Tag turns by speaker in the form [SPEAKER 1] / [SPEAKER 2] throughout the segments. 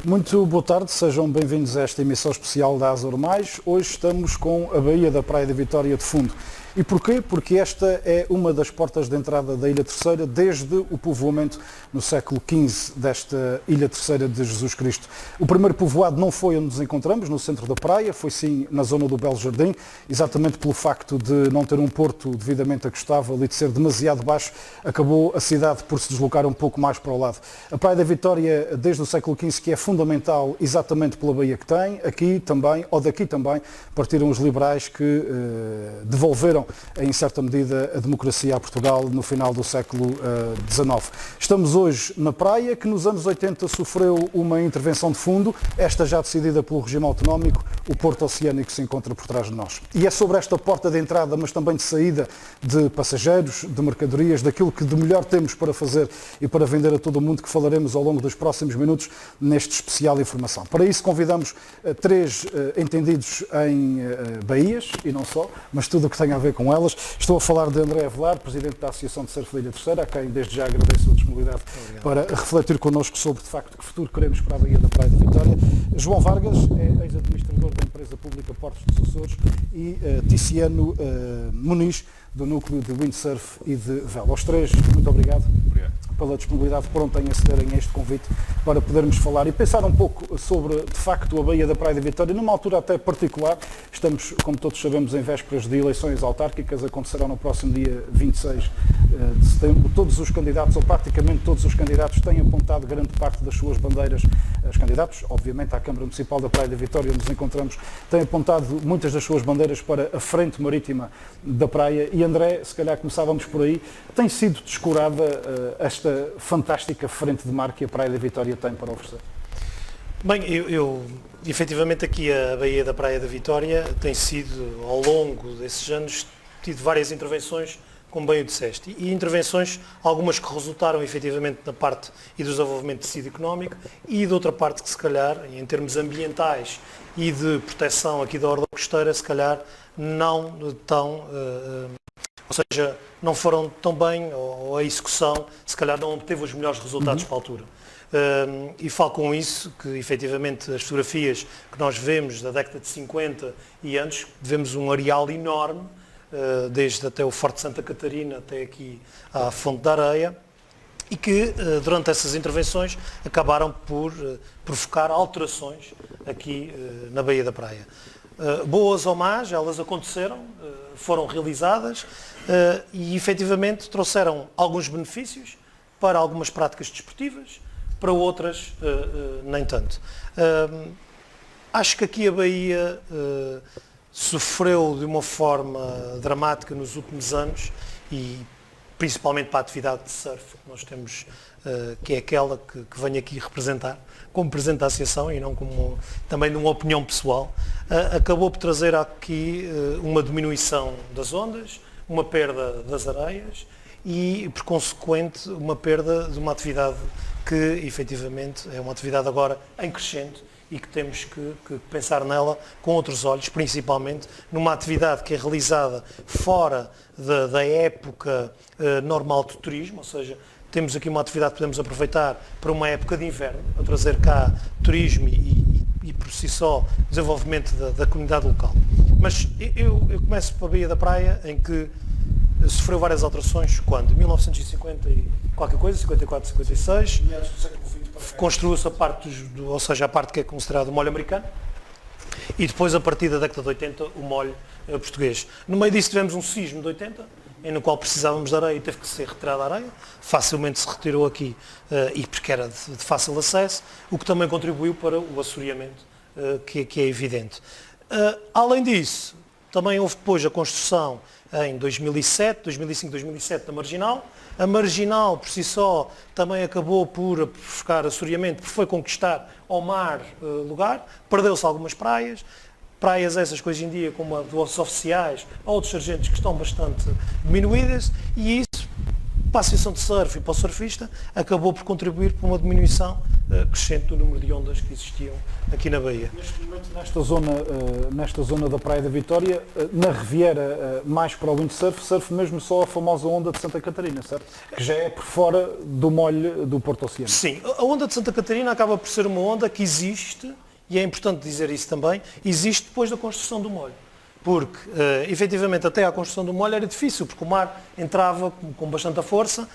[SPEAKER 1] Muito boa tarde, sejam bem-vindos a esta emissão especial da Azor Mais. Hoje estamos com a Baía da Praia da Vitória de fundo. E porquê? Porque esta é uma das portas de entrada da Ilha Terceira desde o povoamento no século XV desta Ilha Terceira de Jesus Cristo. O primeiro povoado não foi onde nos encontramos, no centro da praia, foi sim na zona do Belo Jardim, exatamente pelo facto de não ter um porto devidamente acostável e de ser demasiado baixo, acabou a cidade por se deslocar um pouco mais para o lado. A Praia da Vitória, desde o século XV, que é fundamental exatamente pela baía que tem, aqui também, ou daqui também, partiram os liberais que devolveram em certa medida a democracia a Portugal no final do século XIX. Estamos hoje na praia, que nos anos 80 sofreu uma intervenção de fundo, esta já decidida pelo regime autonómico, o Porto Oceânico se encontra por trás de nós. E é sobre esta porta de entrada, mas também de saída de passageiros, de mercadorias, daquilo que de melhor temos para fazer e para vender a todo o mundo, que falaremos ao longo dos próximos minutos neste especial Informação. Para isso convidamos três entendidos em baías, e não só, mas tudo o que tem a ver com elas. Estou a falar de André Avelar, Presidente da Associação de Surf da Ilha Terceira, a quem desde já agradeço a disponibilidade para refletir connosco sobre, de facto, que futuro queremos para a Baía da Praia da Vitória. João Vargas, é ex-administrador da empresa pública Portos dos Açores, e Ticiano Muniz, do núcleo de Windsurf e de Vela. Aos três, muito obrigado. Pela disponibilidade pronta em acederem a este convite para podermos falar e pensar um pouco sobre, de facto, a Baía da Praia da Vitória, numa altura até particular. Estamos, como todos sabemos, em vésperas de eleições autárquicas, acontecerão no próximo dia 26 de setembro. Todos os candidatos, ou praticamente todos os candidatos, têm apontado grande parte das suas bandeiras. Os candidatos, obviamente, à Câmara Municipal da Praia da Vitória, onde nos encontramos, têm apontado muitas das suas bandeiras para a frente marítima da praia. E, André, se calhar começávamos por aí, tem sido descurada esta fantástica frente de mar que a Praia da Vitória tem para oferecer?
[SPEAKER 2] Bem, eu efetivamente aqui a Baía da Praia da Vitória tem sido, ao longo desses anos, tido várias intervenções, como bem o disseste, e intervenções, algumas que resultaram efetivamente na parte e do desenvolvimento de tecido económico, e de outra parte que se calhar, em termos ambientais e de proteção aqui da orla costeira, se calhar não tão, ou seja, não foram tão bem, ou a execução se calhar não obteve os melhores resultados para a altura. E falo com isso que efetivamente as fotografias que nós vemos da década de 50 e antes, vemos um areal enorme, desde até o Forte Santa Catarina até aqui à Fonte da Areia, e que durante essas intervenções acabaram por provocar alterações aqui na Baía da Praia. Boas ou más, elas aconteceram, foram realizadas e efetivamente trouxeram alguns benefícios para algumas práticas desportivas, para outras nem tanto. Acho que aqui a Baía sofreu de uma forma dramática nos últimos anos, e principalmente para a atividade de surf que nós temos, que é aquela que venho aqui representar como Presidente da Associação e não como também numa opinião pessoal, acabou por trazer aqui uma diminuição das ondas, uma perda das areias e, por consequente, uma perda de uma atividade que, efetivamente, é uma atividade agora em crescente e que temos que pensar nela com outros olhos, principalmente numa atividade que é realizada fora da época normal do turismo, ou seja, temos aqui uma atividade que podemos aproveitar para uma época de inverno, a trazer cá turismo e por si só, desenvolvimento da comunidade local. Mas eu começo pela Baía da Praia, em que sofreu várias alterações, quando? 1950 e qualquer coisa, 54, 56, construiu-se a parte, ou seja, a parte que é considerada o molho americano, e depois, a partir da década de 80, o molho português. No meio disso tivemos um sismo de 80, no qual precisávamos de areia e teve que ser retirada a areia, facilmente se retirou aqui, e porque era de fácil acesso, o que também contribuiu para o assoreamento, que é evidente. Além disso, também houve depois a construção em 2007, 2005, 2007 da Marginal. A Marginal, por si só, também acabou por provocar assoreamento, porque foi conquistar ao mar lugar, perdeu-se algumas praias essas que hoje em dia, como a dos oficiais ou dos sargentos, que estão bastante diminuídas, e isso, para a Associação de Surf e para o surfista, acabou por contribuir para uma diminuição crescente do número de ondas que existiam aqui na Baía.
[SPEAKER 1] Neste momento, nesta zona da Praia da Vitória, na Riviera, mais para o windsurf, surf mesmo só a famosa onda de Santa Catarina, certo? Que já é por fora do molho do Porto Oceano.
[SPEAKER 2] Sim, a onda de Santa Catarina acaba por ser uma onda que existe, e é importante dizer isso também, existe depois da construção do molho. Porque, efetivamente, até à construção do molho era difícil, porque o mar entrava com bastante força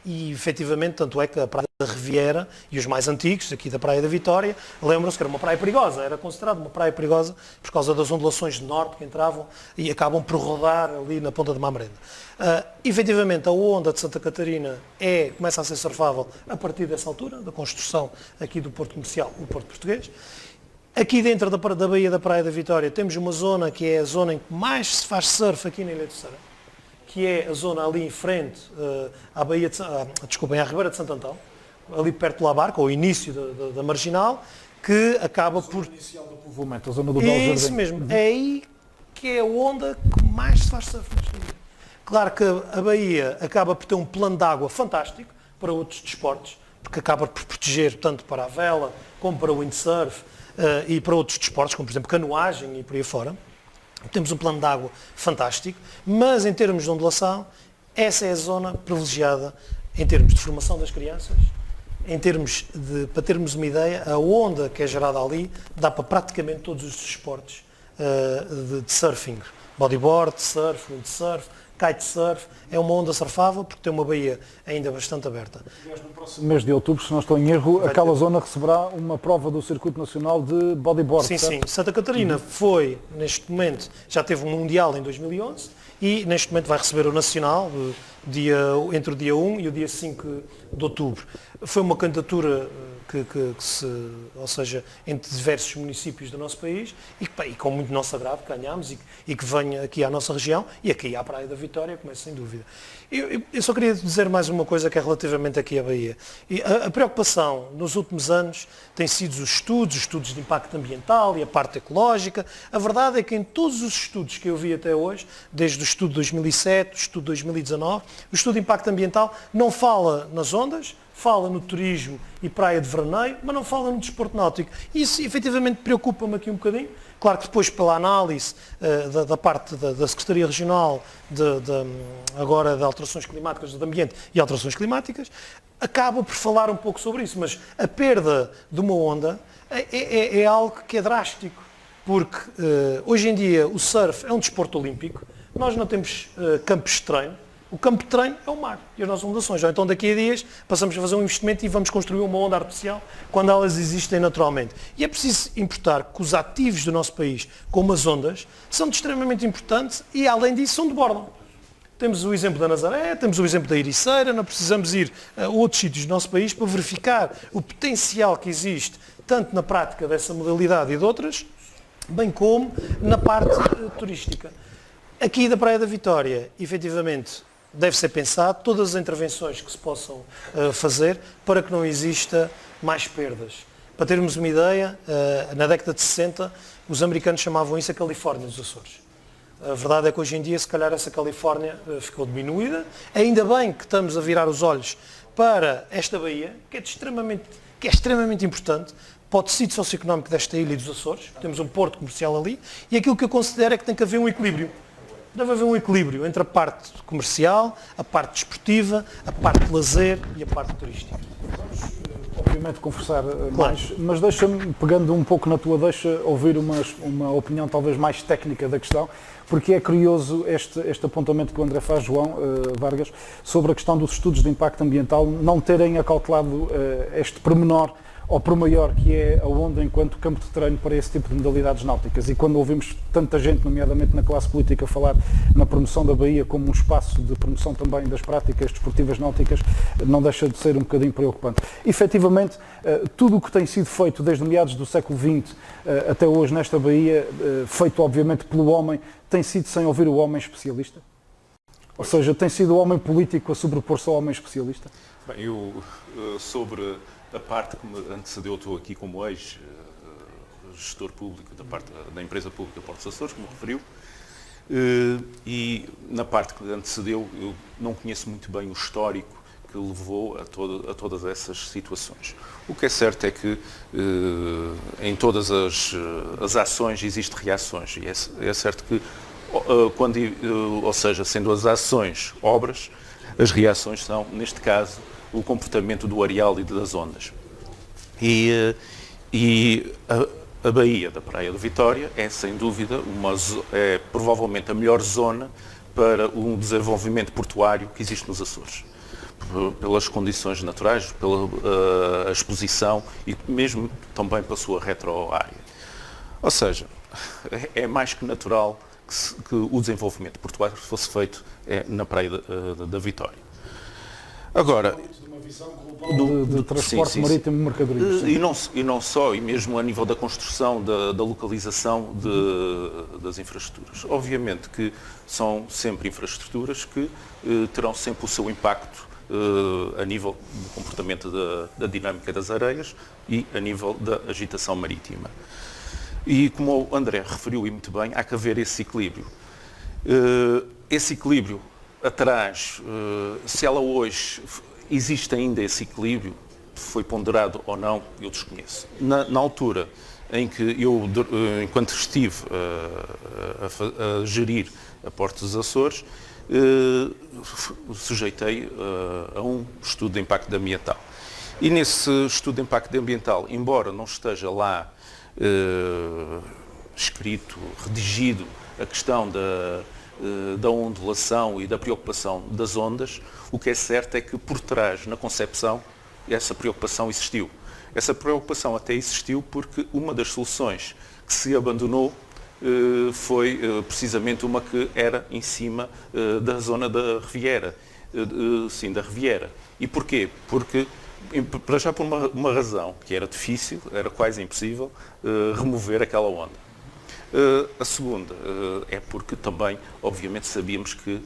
[SPEAKER 2] e, efetivamente, tanto é que a Praia da Riviera e os mais antigos, aqui da Praia da Vitória, lembram-se que era uma praia perigosa, era considerada uma praia perigosa por causa das ondulações de norte que entravam e acabam por rodar ali na ponta de Mamrenda. Efetivamente, a onda de Santa Catarina começa a ser surfável a partir dessa altura, da construção aqui do Porto Comercial, o Porto Português. Aqui dentro da Baía da Praia da Vitória temos uma zona que é a zona em que mais se faz surf aqui na Ilha Terceira, que é a zona ali em frente à Ribeira de Santo Antão, ali perto do Labarca, ao início da Marginal, que acaba por...
[SPEAKER 1] Inicial do povoamento, a zona do Belo Jardim.
[SPEAKER 2] Isso mesmo, é aí que é a onda que mais se faz surf nesta ilha. Claro que a Baía acaba por ter um plano de água fantástico para outros desportos, porque acaba por proteger tanto para a vela como para o windsurf, e para outros desportos, como por exemplo canoagem e por aí fora. Temos um plano de água fantástico, mas em termos de ondulação, essa é a zona privilegiada em termos de formação das crianças, para termos uma ideia, a onda que é gerada ali dá para praticamente todos os desportos de surfing. Bodyboard, surf, windsurf, kitesurf, é uma onda surfável porque tem uma baía ainda bastante aberta.
[SPEAKER 1] No próximo mês de outubro, se não estou em erro, aquela zona receberá uma prova do Circuito Nacional de Bodyboard.
[SPEAKER 2] Sim,
[SPEAKER 1] certo?
[SPEAKER 2] sim. Santa Catarina foi, neste momento, já teve um Mundial em 2011 e neste momento vai receber o Nacional entre o dia 1 e o dia 5 de outubro. Foi uma candidatura ou seja, entre diversos municípios do nosso país e com muito nosso agrado ganhámos e que venha aqui à nossa região e aqui à Praia da Vitória, começo sem dúvida. Eu só queria dizer mais uma coisa que é relativamente aqui à Baía. A preocupação nos últimos anos tem sido os estudos de impacto ambiental e a parte ecológica. A verdade é que em todos os estudos que eu vi até hoje, desde o estudo de 2007, o estudo de 2019, o estudo de impacto ambiental não fala nas ondas, fala no turismo e praia de veraneio, mas não fala no desporto náutico. Isso efetivamente preocupa-me aqui um bocadinho. Claro que depois pela análise da parte da Secretaria Regional agora de Alterações Climáticas, do Ambiente e Alterações Climáticas, acaba por falar um pouco sobre isso, mas a perda de uma onda é algo que é drástico, porque hoje em dia o surf é um desporto olímpico, nós não temos campos de treino. O campo de treino é o mar e as nossas ondações. Ou então daqui a dias passamos a fazer um investimento e vamos construir uma onda artificial quando elas existem naturalmente. E é preciso importar que os ativos do nosso país, como as ondas, são extremamente importantes e além disso são de borda. Temos o exemplo da Nazaré, temos o exemplo da Ericeira, não precisamos ir a outros sítios do nosso país para verificar o potencial que existe, tanto na prática dessa modalidade e de outras, bem como na parte turística. Aqui da Praia da Vitória, efetivamente, deve ser pensado todas as intervenções que se possam fazer para que não exista mais perdas. Para termos uma ideia, na década de 60, os americanos chamavam isso a Califórnia dos Açores. A verdade é que hoje em dia, se calhar, essa Califórnia ficou diminuída. Ainda bem que estamos a virar os olhos para esta baía, que é extremamente importante para o tecido socioeconómico desta ilha e dos Açores. Temos um porto comercial ali e aquilo que eu considero é que tem que haver um equilíbrio. Deve haver um equilíbrio entre a parte comercial, a parte desportiva, a parte de lazer e a parte turística.
[SPEAKER 1] Vamos, obviamente, conversar mais, mas deixa-me, pegando um pouco na tua deixa, ouvir uma opinião talvez mais técnica da questão, porque é curioso este apontamento que o André faz, João Vargas, sobre a questão dos estudos de impacto ambiental não terem acautelado este pormenor ou por maior que é a onda enquanto campo de treino para esse tipo de modalidades náuticas. E quando ouvimos tanta gente, nomeadamente na classe política, falar na promoção da Baía como um espaço de promoção também das práticas desportivas náuticas, não deixa de ser um bocadinho preocupante. Efetivamente, tudo o que tem sido feito desde meados do século XX até hoje nesta Baía, feito obviamente pelo homem, tem sido sem ouvir o homem especialista? Ou seja, tem sido o homem político a sobrepor-se ao homem especialista?
[SPEAKER 3] Bem, eu sobre a parte que me antecedeu, estou aqui como ex-gestor público da parte da empresa pública Portos Açores, como referiu, e na parte que antecedeu eu não conheço muito bem o histórico que levou a todas essas situações. O que é certo é que em todas as ações existem reações, e é certo que, ou seja, sendo as ações obras, as reações são, neste caso, o comportamento do areal e das ondas. A baía da Praia de Vitória é, sem dúvida, é provavelmente a melhor zona para um desenvolvimento portuário que existe nos Açores. Pelas condições naturais, pela exposição e mesmo também pela sua retroárea. Ou seja, é mais que natural que o desenvolvimento portuário fosse feito na Praia da Vitória. Agora,
[SPEAKER 1] de transporte marítimo de mercadorias.
[SPEAKER 3] E não só, e mesmo a nível da construção, da localização das infraestruturas. Obviamente que são sempre infraestruturas que terão sempre o seu impacto a nível do comportamento da dinâmica das areias e a nível da agitação marítima. E como o André referiu e muito bem, há que haver esse equilíbrio. Esse equilíbrio atrás, se ela hoje existe ainda esse equilíbrio, foi ponderado ou não, eu desconheço. Na altura em que eu, enquanto estive a gerir a Porto dos Açores, sujeitei a um estudo de impacto ambiental. E nesse estudo de impacto ambiental, embora não esteja lá escrito, redigido, a questão da ondulação e da preocupação das ondas, o que é certo é que por trás, na concepção, essa preocupação existiu. Essa preocupação até existiu porque uma das soluções que se abandonou foi precisamente uma que era em cima da zona da Riviera. Sim, da Riviera. E porquê? Porque, para já por uma razão, que era difícil, era quase impossível, remover aquela onda. A segunda é porque também, obviamente, sabíamos que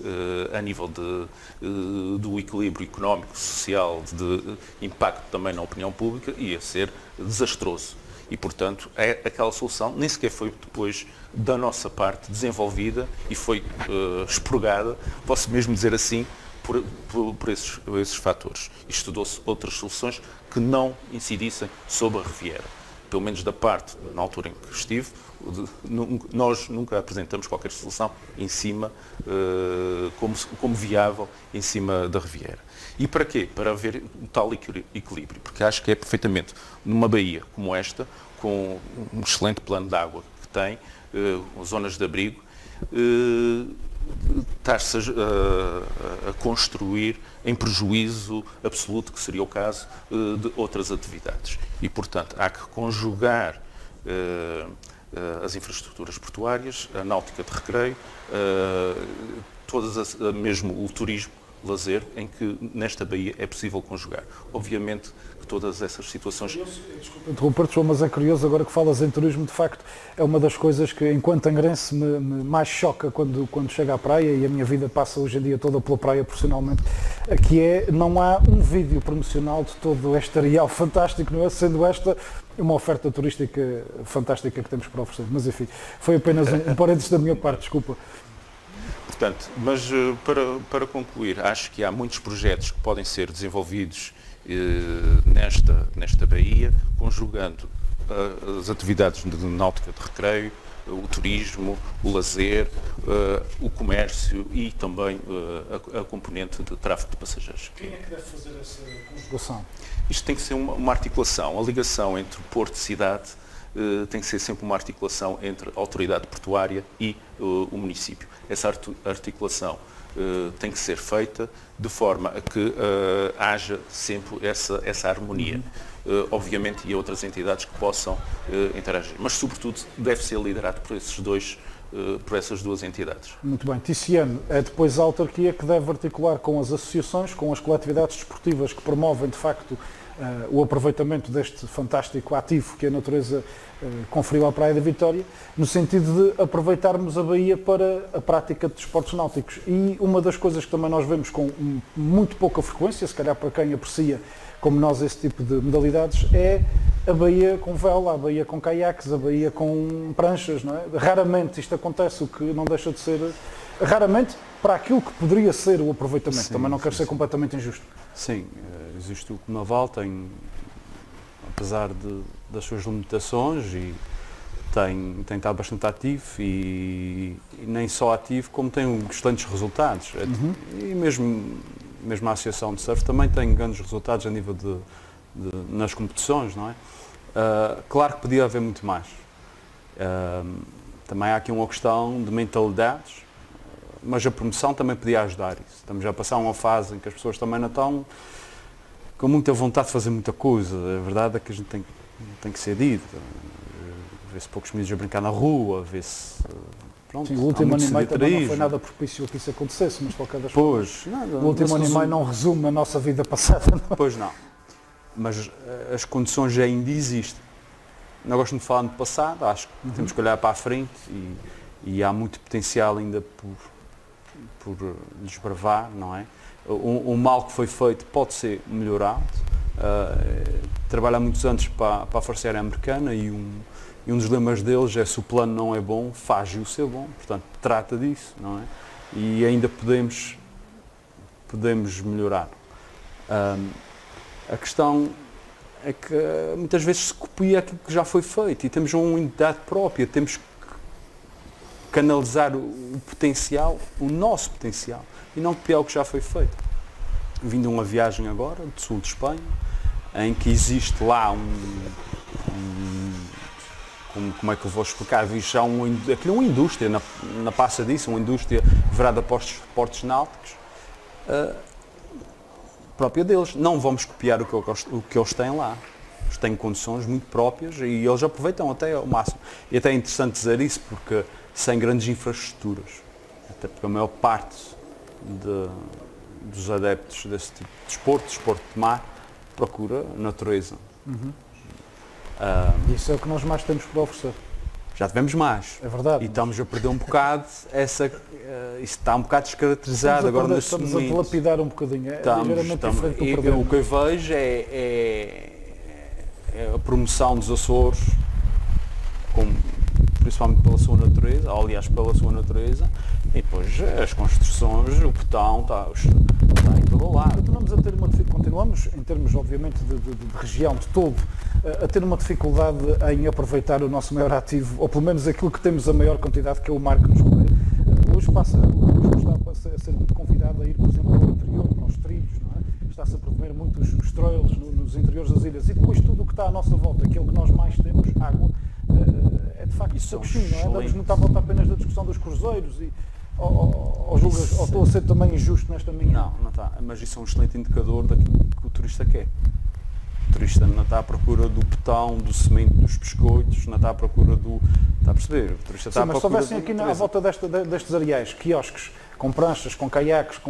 [SPEAKER 3] a nível do equilíbrio económico, social, de impacto também na opinião pública, ia ser desastroso. E, portanto, aquela solução nem sequer foi depois da nossa parte desenvolvida e foi expurgada, posso mesmo dizer assim, por esses fatores. E estudou-se outras soluções que não incidissem sobre a Riviera. Pelo menos da parte, na altura em que estive, nós nunca apresentamos qualquer solução em cima, como viável, em cima da Riviera. E para quê? Para haver um tal equilíbrio, porque acho que é perfeitamente numa baía como esta, com um excelente plano de água que tem, zonas de abrigo, estar-se a construir em prejuízo absoluto, que seria o caso de outras atividades. E, portanto, há que conjugar as infraestruturas portuárias, a náutica de recreio, mesmo o turismo, lazer, em que nesta baía é possível conjugar. Obviamente que todas essas situações...
[SPEAKER 1] Desculpa interromper-te, João, mas é curioso agora que falas em turismo, de facto, é uma das coisas que, enquanto angrense, me mais choca quando chego à praia, e a minha vida passa hoje em dia toda pela praia profissionalmente, que é, não há um vídeo promocional de todo este areal fantástico, não é? Sendo esta uma oferta turística fantástica que temos para oferecer. Mas, enfim, foi apenas um parênteses da minha parte, desculpa.
[SPEAKER 3] Portanto, mas para concluir, acho que há muitos projetos que podem ser desenvolvidos nesta baía, conjugando as atividades de náutica de recreio, o turismo, o lazer, o comércio e também a componente de tráfego de passageiros.
[SPEAKER 1] Quem é que deve fazer essa conjugação?
[SPEAKER 3] Isto tem que ser uma articulação. A ligação entre Porto e cidade tem que ser sempre uma articulação entre a autoridade portuária e o município. Essa articulação tem que ser feita de forma a que haja sempre essa harmonia. Obviamente, e outras entidades que possam interagir. Mas, sobretudo, deve ser liderado por essas duas entidades.
[SPEAKER 1] Muito bem. Ticiano, é depois a autarquia que deve articular com as associações, com as coletividades desportivas que promovem, de facto, o aproveitamento deste fantástico ativo que a natureza conferiu à Praia da Vitória, no sentido de aproveitarmos a baía para a prática de desportos náuticos. E uma das coisas que também nós vemos com muito pouca frequência, se calhar para quem aprecia como nós esse tipo de modalidades, é a baía com vela, a baía com caiaques, a baía com pranchas, não é? Raramente isto acontece, o que não deixa de ser... Raramente, para aquilo que poderia ser o aproveitamento.
[SPEAKER 4] Sim,
[SPEAKER 1] Também não quero
[SPEAKER 4] sim,
[SPEAKER 1] ser
[SPEAKER 4] sim.
[SPEAKER 1] completamente injusto.
[SPEAKER 4] Sim, existe o Naval, apesar das suas limitações, e tem estado bastante ativo e nem só ativo, como tem excelentes resultados. E mesmo a Associação de Surf também tem grandes resultados a nível nas competições, não é? Claro que podia haver muito mais. Também há aqui uma questão de mentalidades, mas a promoção também podia ajudar isso. Estamos a passar uma fase em que as pessoas também não estão com muita vontade de fazer muita coisa. A verdade é que a gente tem que ser dito. Vê-se poucos miúdos a brincar na rua, vê-se... Pronto,
[SPEAKER 1] Sim, o último ano e meio também não foi
[SPEAKER 4] sedentarismo.
[SPEAKER 1] nada propício a que isso acontecesse, mas de qualquer das
[SPEAKER 4] Pois,
[SPEAKER 1] o último ano e meio não resume a nossa vida passada. Não.
[SPEAKER 4] Pois não. Mas as condições ainda existem. Não gosto de falar no passado, acho que temos que olhar para a frente e há muito potencial ainda por desbravar, não é? O mal que foi feito pode ser melhorado. Trabalho há muitos anos para a Força Aérea Americana e um dos lemas deles é: se o plano não é bom, faz-o ser bom. Portanto, trata disso, não é? E ainda podemos melhorar. A questão é que muitas vezes se copia aquilo que já foi feito e temos uma unidade própria, temos que canalizar o potencial, o nosso potencial, e não copiar o que já foi feito. Vim de uma viagem agora, do sul de Espanha, em que existe lá como é que eu vou explicar? Vi já uma indústria, na passa disso, uma indústria virada para os esportes náuticos, própria deles. Não vamos copiar o que eles têm lá. Eles têm condições muito próprias e eles aproveitam até ao máximo. E até é interessante dizer isso, porque sem grandes infraestruturas, até porque a maior parte dos adeptos desse tipo de desporto de mar, procura natureza.
[SPEAKER 1] Isso é o que nós mais temos para oferecer.
[SPEAKER 4] Já tivemos mais.
[SPEAKER 1] É verdade.
[SPEAKER 4] E estamos a perder um bocado isso está um bocado descaracterizado agora nesse
[SPEAKER 1] estamos
[SPEAKER 4] momento.
[SPEAKER 1] a dilapidar um bocadinho. É ligeiramente diferente do
[SPEAKER 4] o
[SPEAKER 1] problema.
[SPEAKER 4] que eu vejo é a promoção dos Açores, principalmente pela sua natureza, ou, aliás, pela sua natureza, e depois as construções, o botão está em todo o lado.
[SPEAKER 1] Continuamos, em termos, obviamente, de região, de todo, a ter uma dificuldade em aproveitar o nosso maior ativo, ou pelo menos aquilo que temos a maior quantidade, que é o mar que nos rodeia. Hoje está a ser muito convidado a ir, por exemplo, ao interior, aos trilhos, não é? Está-se a promover muito os trails nos interiores das ilhas, e depois tudo o que está à nossa volta, aquilo que nós mais temos, água, é de facto isso coxinho, não é? Damos muita volta apenas da discussão dos cruzeiros e ou estou a ser também injusto nesta minha...
[SPEAKER 4] Não está. Mas isso é um excelente indicador daquilo que o turista quer. O turista não está à procura do botão, do semente, dos biscoitos, não está à procura do... Está a perceber? O turista está à
[SPEAKER 1] mas se
[SPEAKER 4] procura
[SPEAKER 1] houvessem aqui à volta destes areais, quiosques, com pranchas, com caiaques,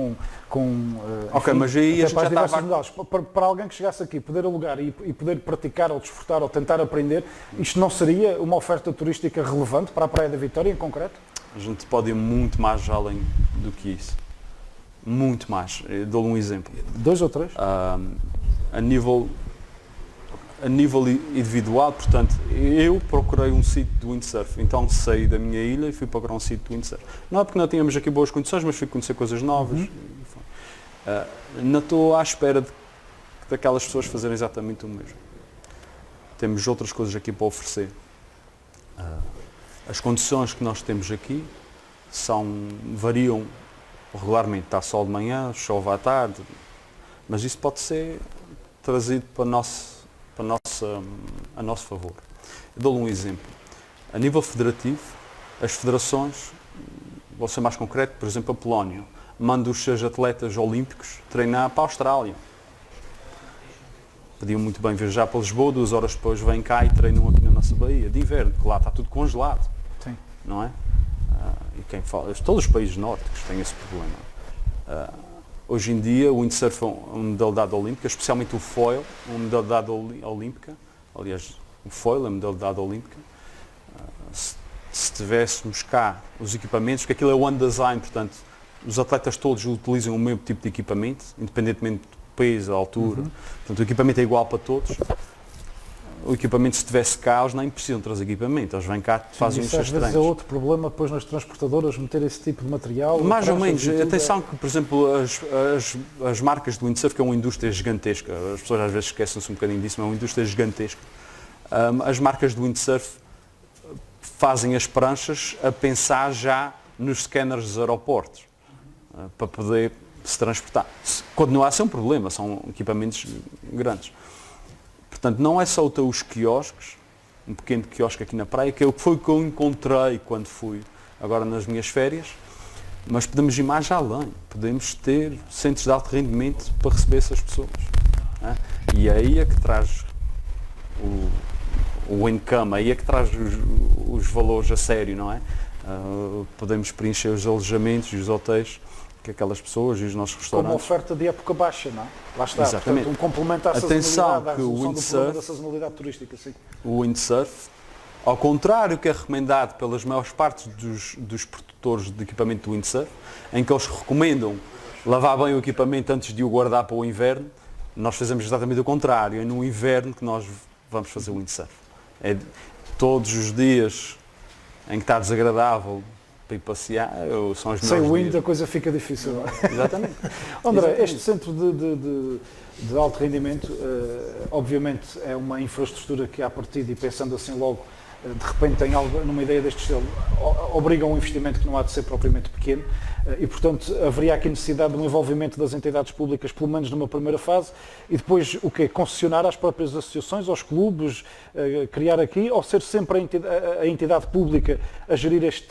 [SPEAKER 4] Ok, mas aí a gente já
[SPEAKER 1] diversas modalidades, para alguém que chegasse aqui, poder alugar e poder praticar ou desfrutar ou tentar aprender, isto não seria uma oferta turística relevante para a Praia da Vitória em concreto?
[SPEAKER 4] A gente pode ir muito mais além do que isso. Muito mais. Eu dou-lhe um exemplo.
[SPEAKER 1] 2 ou 3?
[SPEAKER 4] A nível individual, portanto, eu procurei um sítio de windsurf. Então saí da minha ilha e fui procurar um sítio de windsurf. Não é porque não tínhamos aqui boas condições, mas fui conhecer coisas novas. Não estou à espera daquelas pessoas fazerem exatamente o mesmo. Temos outras coisas aqui para oferecer. As condições que nós temos aqui variam regularmente. Está sol de manhã, chove à tarde, mas isso pode ser trazido a nosso favor. Eu dou-lhe um exemplo. A nível federativo, as federações, vou ser mais concreto, por exemplo, a Polónia, manda os seus atletas olímpicos treinar para a Austrália. Podiam muito bem viajar para Lisboa, 2 horas depois vêm cá e treinam aqui na nossa Baía, de inverno, porque lá está tudo congelado.
[SPEAKER 1] Sim.
[SPEAKER 4] Não é? E quem fala, todos os países nórdicos têm esse problema. Hoje em dia o windsurf é uma modalidade olímpica, especialmente o foil, uma modalidade olímpica. Aliás, o foil é uma modalidade olímpica. Se tivéssemos cá os equipamentos, porque aquilo é one design, portanto, os atletas todos utilizam o mesmo tipo de equipamento, independentemente do peso, da altura. Portanto, o equipamento é igual para todos. o equipamento, se tivesse caos, nem precisam trazer equipamento. Eles vêm cá, fazem os
[SPEAKER 1] Isso
[SPEAKER 4] seus
[SPEAKER 1] às vezes é
[SPEAKER 4] treinos.
[SPEAKER 1] outro problema depois nas transportadoras meter esse tipo de material.
[SPEAKER 4] Mais ou
[SPEAKER 1] pranchas
[SPEAKER 4] menos.
[SPEAKER 1] e tudo.
[SPEAKER 4] Atenção que, por exemplo, as marcas do windsurf, que é uma indústria gigantesca, as pessoas às vezes esquecem-se um bocadinho disso, mas é uma indústria gigantesca. As marcas do windsurf fazem as pranchas a pensar já nos scanners dos aeroportos, para poder se transportar. Continua a ser um problema, são equipamentos grandes. Portanto, não é só os quiosques, um pequeno quiosque aqui na praia, que foi o que eu encontrei quando fui agora nas minhas férias, mas podemos ir mais além, podemos ter centros de alto rendimento para receber essas pessoas. Né? E aí é que traz o income, aí é que traz os valores a sério, não é? Podemos preencher os alojamentos e os hotéis que aquelas pessoas e os nossos
[SPEAKER 1] Com uma
[SPEAKER 4] restaurantes.
[SPEAKER 1] oferta de época baixa, não é? Lá está.
[SPEAKER 4] Exatamente.
[SPEAKER 1] Portanto, um complemento à
[SPEAKER 4] Atenção
[SPEAKER 1] sazonalidade, à
[SPEAKER 4] que o
[SPEAKER 1] resolução do
[SPEAKER 4] windsurf-
[SPEAKER 1] problema da sazonalidade turística. Sim.
[SPEAKER 4] O windsurf, ao contrário que é recomendado pelas maiores partes dos produtores de equipamento de windsurf, em que eles recomendam lavar bem o equipamento antes de o guardar para o inverno, nós fazemos exatamente o contrário. É no inverno que nós vamos fazer o windsurf. É todos os dias em que está desagradável para ir passear, são os
[SPEAKER 1] Sem
[SPEAKER 4] melhores
[SPEAKER 1] wind
[SPEAKER 4] dias.
[SPEAKER 1] a coisa fica difícil. Não é?
[SPEAKER 4] Exatamente.
[SPEAKER 1] André,
[SPEAKER 4] Exatamente.
[SPEAKER 1] este centro de alto rendimento, obviamente é uma infraestrutura que à partida e pensando assim logo, de repente tem algo numa ideia deste estilo, obriga a um investimento que não há de ser propriamente pequeno e, portanto, haveria aqui necessidade de um envolvimento das entidades públicas, pelo menos numa primeira fase, e depois o quê? Concessionar às próprias associações, aos clubes, criar aqui, ou ser sempre a entidade pública a gerir este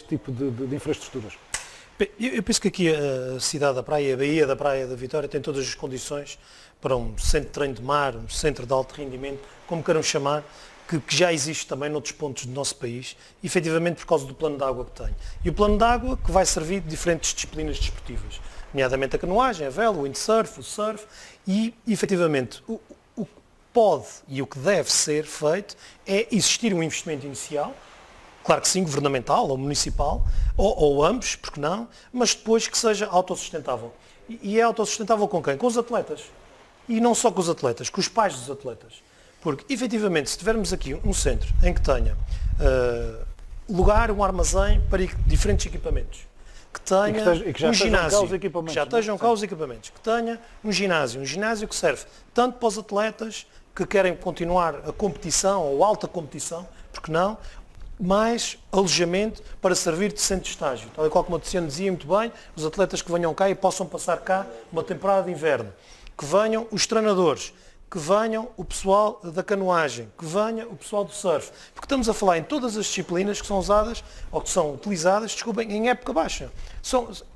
[SPEAKER 1] tipo de infraestruturas?
[SPEAKER 2] Eu penso que aqui a cidade da Praia, a Baía da Praia da Vitória, tem todas as condições para um centro de treino de mar, um centro de alto rendimento, como queiram chamar, que já existe também noutros pontos do nosso país, efetivamente por causa do plano de água que tem. E o plano de água que vai servir de diferentes disciplinas desportivas, nomeadamente a canoagem, a vela, o windsurf, o surf, e efetivamente o que pode e o que deve ser feito é existir um investimento inicial, claro que sim, governamental ou municipal, ou ambos, porque não, mas depois que seja autossustentável. E é autossustentável com quem? Com os atletas. E não só com os atletas, com os pais dos atletas. Porque, efetivamente, se tivermos aqui um centro em que tenha lugar, um armazém para diferentes equipamentos, que tenha
[SPEAKER 1] e que já
[SPEAKER 2] um
[SPEAKER 1] estejam cá
[SPEAKER 2] ginásio,
[SPEAKER 1] os equipamentos,
[SPEAKER 2] que já estejam cá os equipamentos, que tenha um ginásio que serve tanto para os atletas que querem continuar a competição ou alta competição, porque não, mais alojamento para servir de centro de estágio. Tal e qual como o Tiziano dizia muito bem, os atletas que venham cá e possam passar cá uma temporada de inverno, que venham os treinadores, que venham o pessoal da canoagem, que venha o pessoal do surf, porque estamos a falar em todas as disciplinas que são usadas, ou que são utilizadas, desculpem, em época baixa.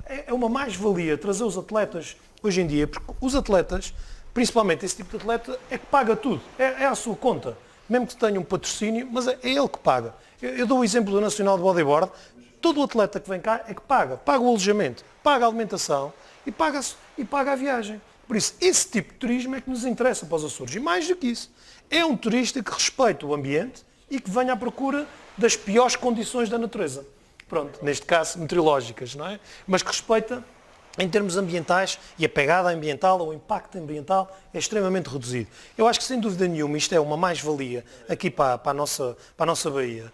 [SPEAKER 2] É uma mais-valia trazer os atletas hoje em dia, porque os atletas, principalmente esse tipo de atleta, é que paga tudo, é à sua conta, mesmo que tenha um patrocínio, mas é ele que paga. Eu dou o exemplo do Nacional de Bodyboard, todo o atleta que vem cá é que paga o alojamento, paga a alimentação e paga a viagem. Por isso, esse tipo de turismo é que nos interessa para os Açores. E mais do que isso, é um turista que respeita o ambiente e que venha à procura das piores condições da natureza. Pronto, neste caso, meteorológicas, não é? Mas que respeita em termos ambientais e a pegada ambiental ou o impacto ambiental é extremamente reduzido. Eu acho que, sem dúvida nenhuma, isto é uma mais-valia aqui para a nossa Baía.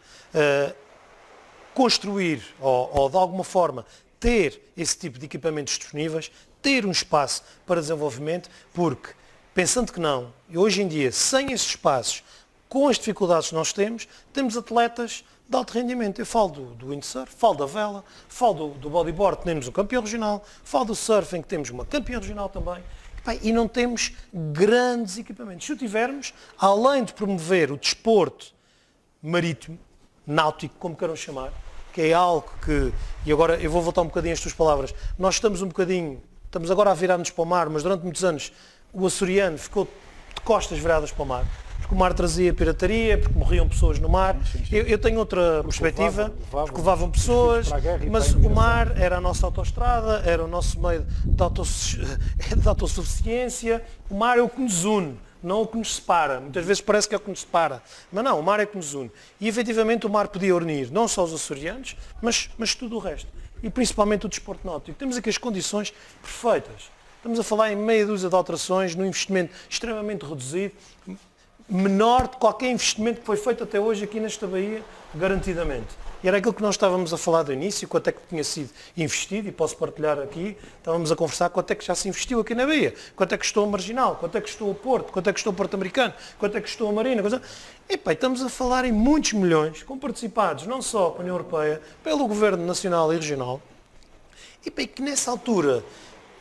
[SPEAKER 2] Construir ou, de alguma forma, ter esse tipo de equipamentos disponíveis, ter um espaço para desenvolvimento, porque, pensando que não, e hoje em dia, sem esses espaços, com as dificuldades que nós temos atletas de alto rendimento. Eu falo do windsurf, falo da vela, falo do bodyboard, temos um campeão regional, falo do surf, em que temos uma campeã regional também, e não temos grandes equipamentos. Se o tivermos, além de promover o desporto marítimo, náutico, como queiram chamar, que é algo que, e agora eu vou voltar um bocadinho às tuas palavras, nós estamos agora a virar-nos para o mar, mas durante muitos anos o açoriano ficou de costas viradas para o mar, porque o mar trazia pirataria, porque morriam pessoas no mar.
[SPEAKER 1] Sim.
[SPEAKER 2] Eu tenho outra perspectiva, porque levavam pessoas,
[SPEAKER 1] para a guerra e
[SPEAKER 2] mas
[SPEAKER 1] para a
[SPEAKER 2] o
[SPEAKER 1] imigração.
[SPEAKER 2] mar era a nossa autoestrada, era o nosso meio de autossuficiência, o mar é o que nos une, não o que nos separa. Muitas vezes parece que é o que nos separa, mas não, o mar é o que nos une. E efetivamente o mar podia unir não só os açorianos, mas tudo o resto. E principalmente o desporto náutico. Temos aqui as condições perfeitas. Estamos a falar em meia dúzia de alterações, num investimento extremamente reduzido. menor de qualquer investimento que foi feito até hoje aqui nesta Baía, garantidamente. E era aquilo que nós estávamos a falar do início, quanto é que tinha sido investido, e posso partilhar aqui, estávamos a conversar quanto é que já se investiu aqui na Baía, quanto é que custou a Marginal, quanto é que custou o Porto, quanto é que custou o Porto Americano, quanto é que custou a Marina. Epá, estamos a falar em muitos milhões, com participados não só pela União Europeia, pelo Governo Nacional e Regional, e que nessa altura,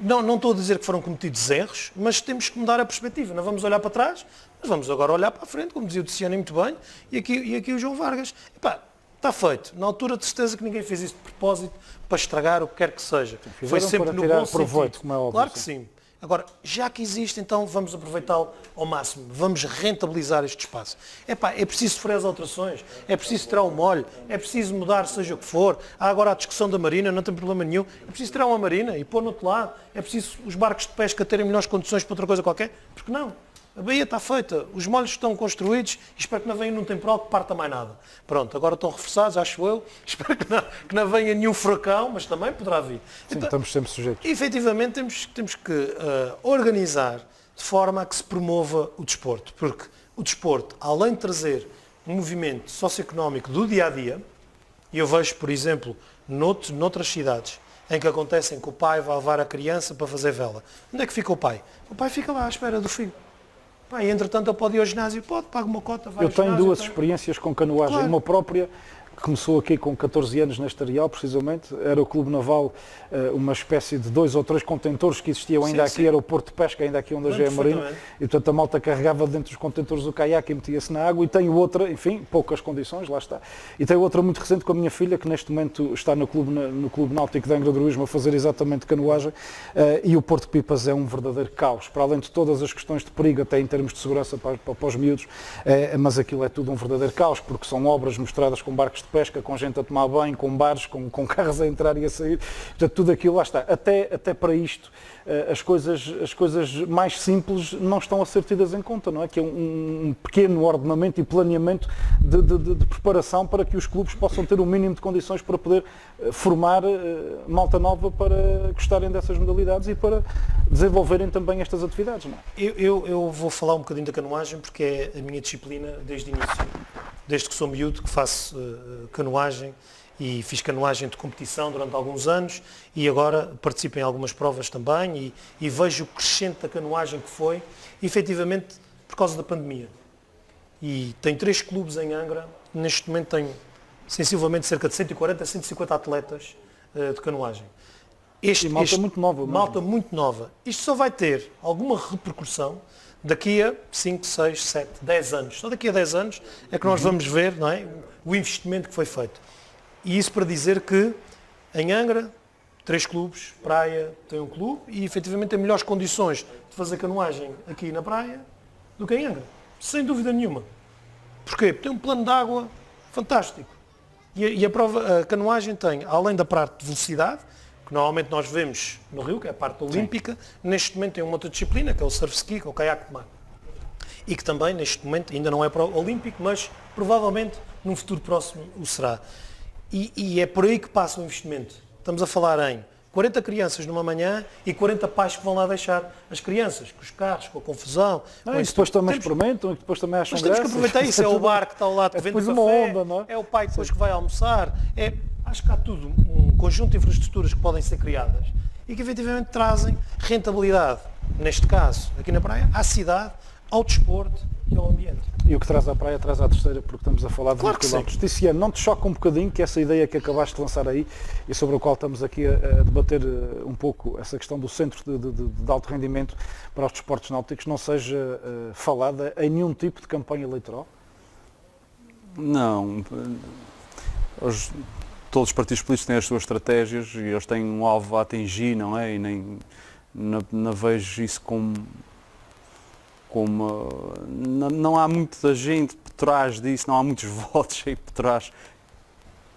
[SPEAKER 2] não estou a dizer que foram cometidos erros, mas temos que mudar a perspectiva. Não vamos olhar para trás, mas vamos agora olhar para a frente, como dizia o Tiziano muito bem, e aqui o João Vargas. Epá, está feito. Na altura, de certeza que ninguém fez isso de propósito para estragar o que quer que seja. Foi sempre no bom
[SPEAKER 1] proveito,
[SPEAKER 2] sentido.
[SPEAKER 1] como é óbvio,
[SPEAKER 2] claro que sim. Agora, já que existe, então vamos aproveitá-lo ao máximo. Vamos rentabilizar este espaço. Epá, é preciso sofrer as alterações, é preciso tirar um molho, é preciso mudar seja o que for. Há agora a discussão da marina, não tem problema nenhum. É preciso tirar uma marina e pôr no outro lado. É preciso os barcos de pesca terem melhores condições para outra coisa qualquer. Porque não? A Baía está feita, os molhos estão construídos e espero que não venha num temporal que parta mais nada. Pronto, agora estão reforçados, acho eu. Espero que não venha nenhum furacão, mas também poderá vir.
[SPEAKER 1] Sim, então, estamos sempre sujeitos.
[SPEAKER 2] Efetivamente temos que organizar de forma a que se promova o desporto, porque o desporto, além de trazer um movimento socioeconómico do dia-a-dia, e eu vejo, por exemplo, noutras cidades, em que acontecem que o pai vai levar a criança para fazer vela. Onde é que fica o pai? O pai fica lá à espera do filho. E entretanto ele pode ir ao ginásio, paga uma cota, vai
[SPEAKER 1] Eu
[SPEAKER 2] ao ginásio.
[SPEAKER 1] tenho duas experiências com canoagem.
[SPEAKER 2] Claro.
[SPEAKER 1] Uma própria, que começou aqui com 14 anos nesta Real, precisamente, era o Clube Naval, uma espécie de 2 ou 3 contentores que existiam ainda aqui, era o Porto de Pesca, ainda aqui onde hoje é a Marina, e portanto a malta carregava dentro dos contentores o caiaque e metia-se na água, e tenho outra, enfim, poucas condições, lá está, e tenho outra muito recente com a minha filha, que neste momento está no Clube Náutico de Angra do Heroísmo a fazer exatamente canoagem, e o Porto Pipas é um verdadeiro caos, para além de todas as questões de perigo, até em termos de segurança para os miúdos, mas aquilo é tudo um verdadeiro caos, porque são obras mostradas com barcos de pesca, com gente a tomar banho, com bares, com carros a entrar e a sair, portanto tudo aquilo, lá está, até para isto as coisas mais simples não estão a ser tidas em conta, não é? Que é um pequeno ordenamento e planeamento de preparação para que os clubes possam ter o mínimo de condições para poder formar malta nova para gostarem dessas modalidades e para desenvolverem também estas atividades, não é?
[SPEAKER 2] Eu vou falar um bocadinho da canoagem porque é a minha disciplina desde o início, desde que sou miúdo que faço canoagem e fiz canoagem de competição durante alguns anos e agora participo em algumas provas também e vejo o crescente da canoagem que foi, efetivamente por causa da pandemia. E tenho 3 clubes em Angra, neste momento tenho sensivelmente cerca de 140 a 150 atletas de canoagem.
[SPEAKER 1] Malta muito nova.
[SPEAKER 2] Malta muito nova. Isto só vai ter alguma repercussão daqui a 5, 6, 7, 10 anos. Só daqui a 10 anos é que nós vamos ver, não é, o investimento que foi feito. E isso para dizer que em Angra, 3 clubes, praia tem um clube e efetivamente tem melhores condições de fazer canoagem aqui na praia do que em Angra. Sem dúvida nenhuma. Porquê? Porque tem um plano de água fantástico. E a canoagem tem, além da parte de velocidade, que normalmente nós vemos no Rio, que é a parte olímpica, sim, neste momento tem uma outra disciplina, que é o surf ski, que é o caiaque de mar. E que também, neste momento, ainda não é para o olímpico, mas provavelmente num futuro próximo o será. E é por aí que passa o investimento. Estamos a falar em 40 crianças numa manhã e 40 pais que vão lá deixar as crianças, com os carros, com a confusão.
[SPEAKER 1] E depois também experimentam e depois também acham graça.
[SPEAKER 2] Temos que aproveitar isso. É o bar que está ao lado que vende o café, é o pai depois que vai almoçar. Acho que há tudo, um conjunto de infraestruturas que podem ser criadas e que efetivamente trazem rentabilidade, neste caso, aqui na praia, à cidade, ao desporto e ao ambiente.
[SPEAKER 1] E o que traz à praia traz à terceira, porque estamos a falar de
[SPEAKER 2] claro
[SPEAKER 1] 20 km. Tiziano, não te choca um bocadinho que essa ideia que acabaste de lançar aí e sobre a qual estamos aqui a debater um pouco, essa questão do centro de alto rendimento para os desportos náuticos, não seja falada em nenhum tipo de campanha eleitoral?
[SPEAKER 4] Não. Todos os partidos políticos têm as suas estratégias e eles têm um alvo a atingir, não é? E nem não vejo isso como não há muita gente por trás disso, não há muitos votos aí por trás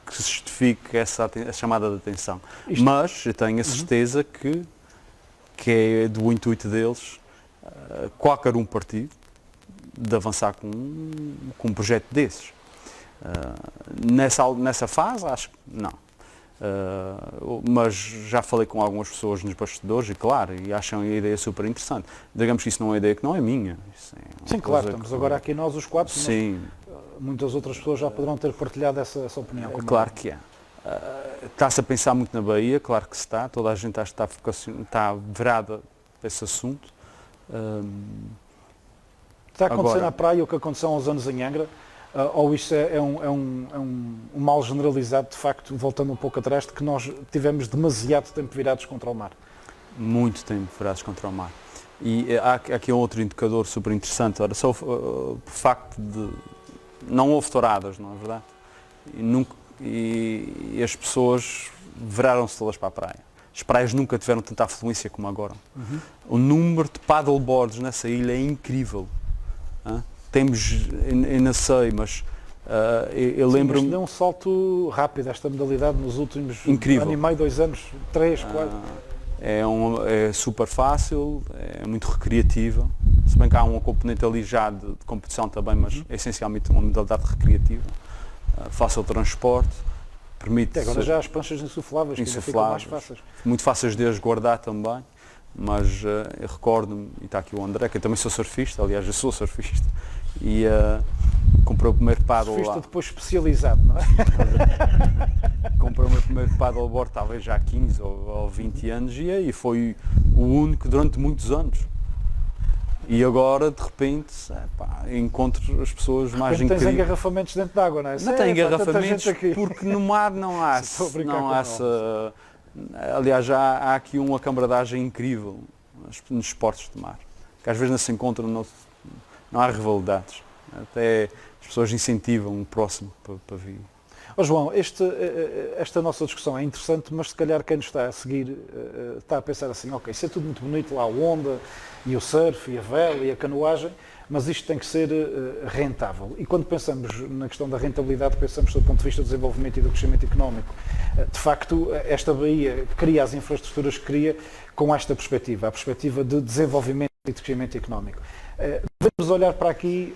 [SPEAKER 4] que se justifique essa chamada de atenção. Mas eu tenho a certeza que é do intuito deles, qualquer um partido, de avançar com um projeto desses. Nessa fase, acho que não. Mas já falei com algumas pessoas nos bastidores e claro, e acham a ideia super interessante. Digamos que isso não é uma ideia que não é minha. Isso é uma
[SPEAKER 1] Sim, claro,
[SPEAKER 4] coisa
[SPEAKER 1] estamos agora aqui nós os quatro,
[SPEAKER 4] Sim,
[SPEAKER 1] mas muitas outras pessoas já poderão ter partilhado essa opinião.
[SPEAKER 4] claro que é. Está-se a pensar muito na Bahia, claro que se está, toda a gente está virada para esse assunto.
[SPEAKER 1] Está a acontecer
[SPEAKER 4] Agora-
[SPEAKER 1] na praia o que aconteceu há uns anos em Angra, ou isto é um mal generalizado, de facto, voltando um pouco atrás, de que nós tivemos demasiado tempo virados contra o mar?
[SPEAKER 4] Muito tempo virados contra o mar. E há aqui um outro indicador super interessante, ora, só o facto de não houve touradas, não é verdade? E as pessoas viraram-se todas para a praia. As praias nunca tiveram tanta afluência como agora. O número de paddleboards nessa ilha é incrível. Temos, eu não sei, mas eu
[SPEAKER 1] Sim,
[SPEAKER 4] lembro-me...
[SPEAKER 1] mas deu um salto rápido esta modalidade nos últimos
[SPEAKER 4] Incrível.
[SPEAKER 1] ano e meio, 2 anos, 3, 4.
[SPEAKER 4] É super fácil, é muito recreativa, se bem que há uma componente ali já de competição também, mas é essencialmente uma modalidade recreativa, fácil de transporte, permite
[SPEAKER 1] Até agora já as pranchas insufláveis, que ainda ficam mais fáceis.
[SPEAKER 4] muito fáceis de as guardar também, mas eu recordo-me, e está aqui o André, que eu também sou surfista, aliás eu sou surfista, e comprei o primeiro paddle
[SPEAKER 1] Surfista
[SPEAKER 4] lá.
[SPEAKER 1] depois especializado, não é?
[SPEAKER 4] Comprei o meu primeiro paddleboard talvez já há 15 ou 20 anos e aí foi o único durante muitos anos. E agora, de repente, encontro as pessoas mais
[SPEAKER 1] Quando tens
[SPEAKER 4] incríveis.
[SPEAKER 1] engarrafamentos dentro de água, não é?
[SPEAKER 4] Não tem
[SPEAKER 1] Epá, tanta
[SPEAKER 4] engarrafamentos
[SPEAKER 1] gente aqui.
[SPEAKER 4] porque no mar não há,
[SPEAKER 1] Estou a brincar
[SPEAKER 4] não
[SPEAKER 1] com
[SPEAKER 4] há
[SPEAKER 1] o
[SPEAKER 4] essa... Aliás, já há aqui uma camaradagem incrível nos esportes de mar, que às vezes não se encontram, não há rivalidades. Até as pessoas incentivam o próximo para vir.
[SPEAKER 1] Ó João, esta nossa discussão é interessante, mas se calhar quem nos está a seguir está a pensar assim, ok, isso é tudo muito bonito lá, a onda, e o surf, e a vela, e a canoagem, mas isto tem que ser rentável. E quando pensamos na questão da rentabilidade, pensamos do ponto de vista do desenvolvimento e do crescimento económico. De facto, esta Bahia cria as infraestruturas que cria com esta perspectiva, a perspectiva de desenvolvimento e de crescimento económico. Devemos olhar para aqui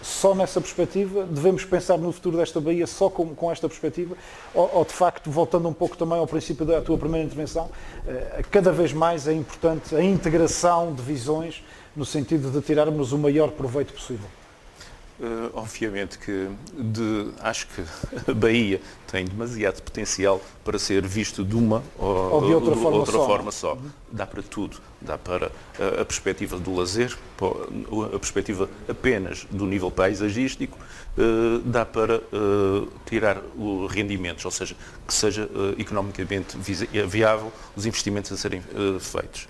[SPEAKER 1] só nessa perspectiva? Devemos pensar no futuro desta Bahia só com esta perspectiva? Ou de facto, voltando um pouco também ao princípio da tua primeira intervenção, cada vez mais é importante a integração de visões no sentido de tirarmos o maior proveito possível?
[SPEAKER 3] Obviamente que acho que a Bahia tem demasiado potencial para ser visto de uma
[SPEAKER 1] Ou de outra forma
[SPEAKER 3] só. Dá para tudo. Dá para a perspectiva do lazer, a perspectiva apenas do nível paisagístico, dá para tirar rendimentos, ou seja, que seja economicamente viável os investimentos a serem feitos.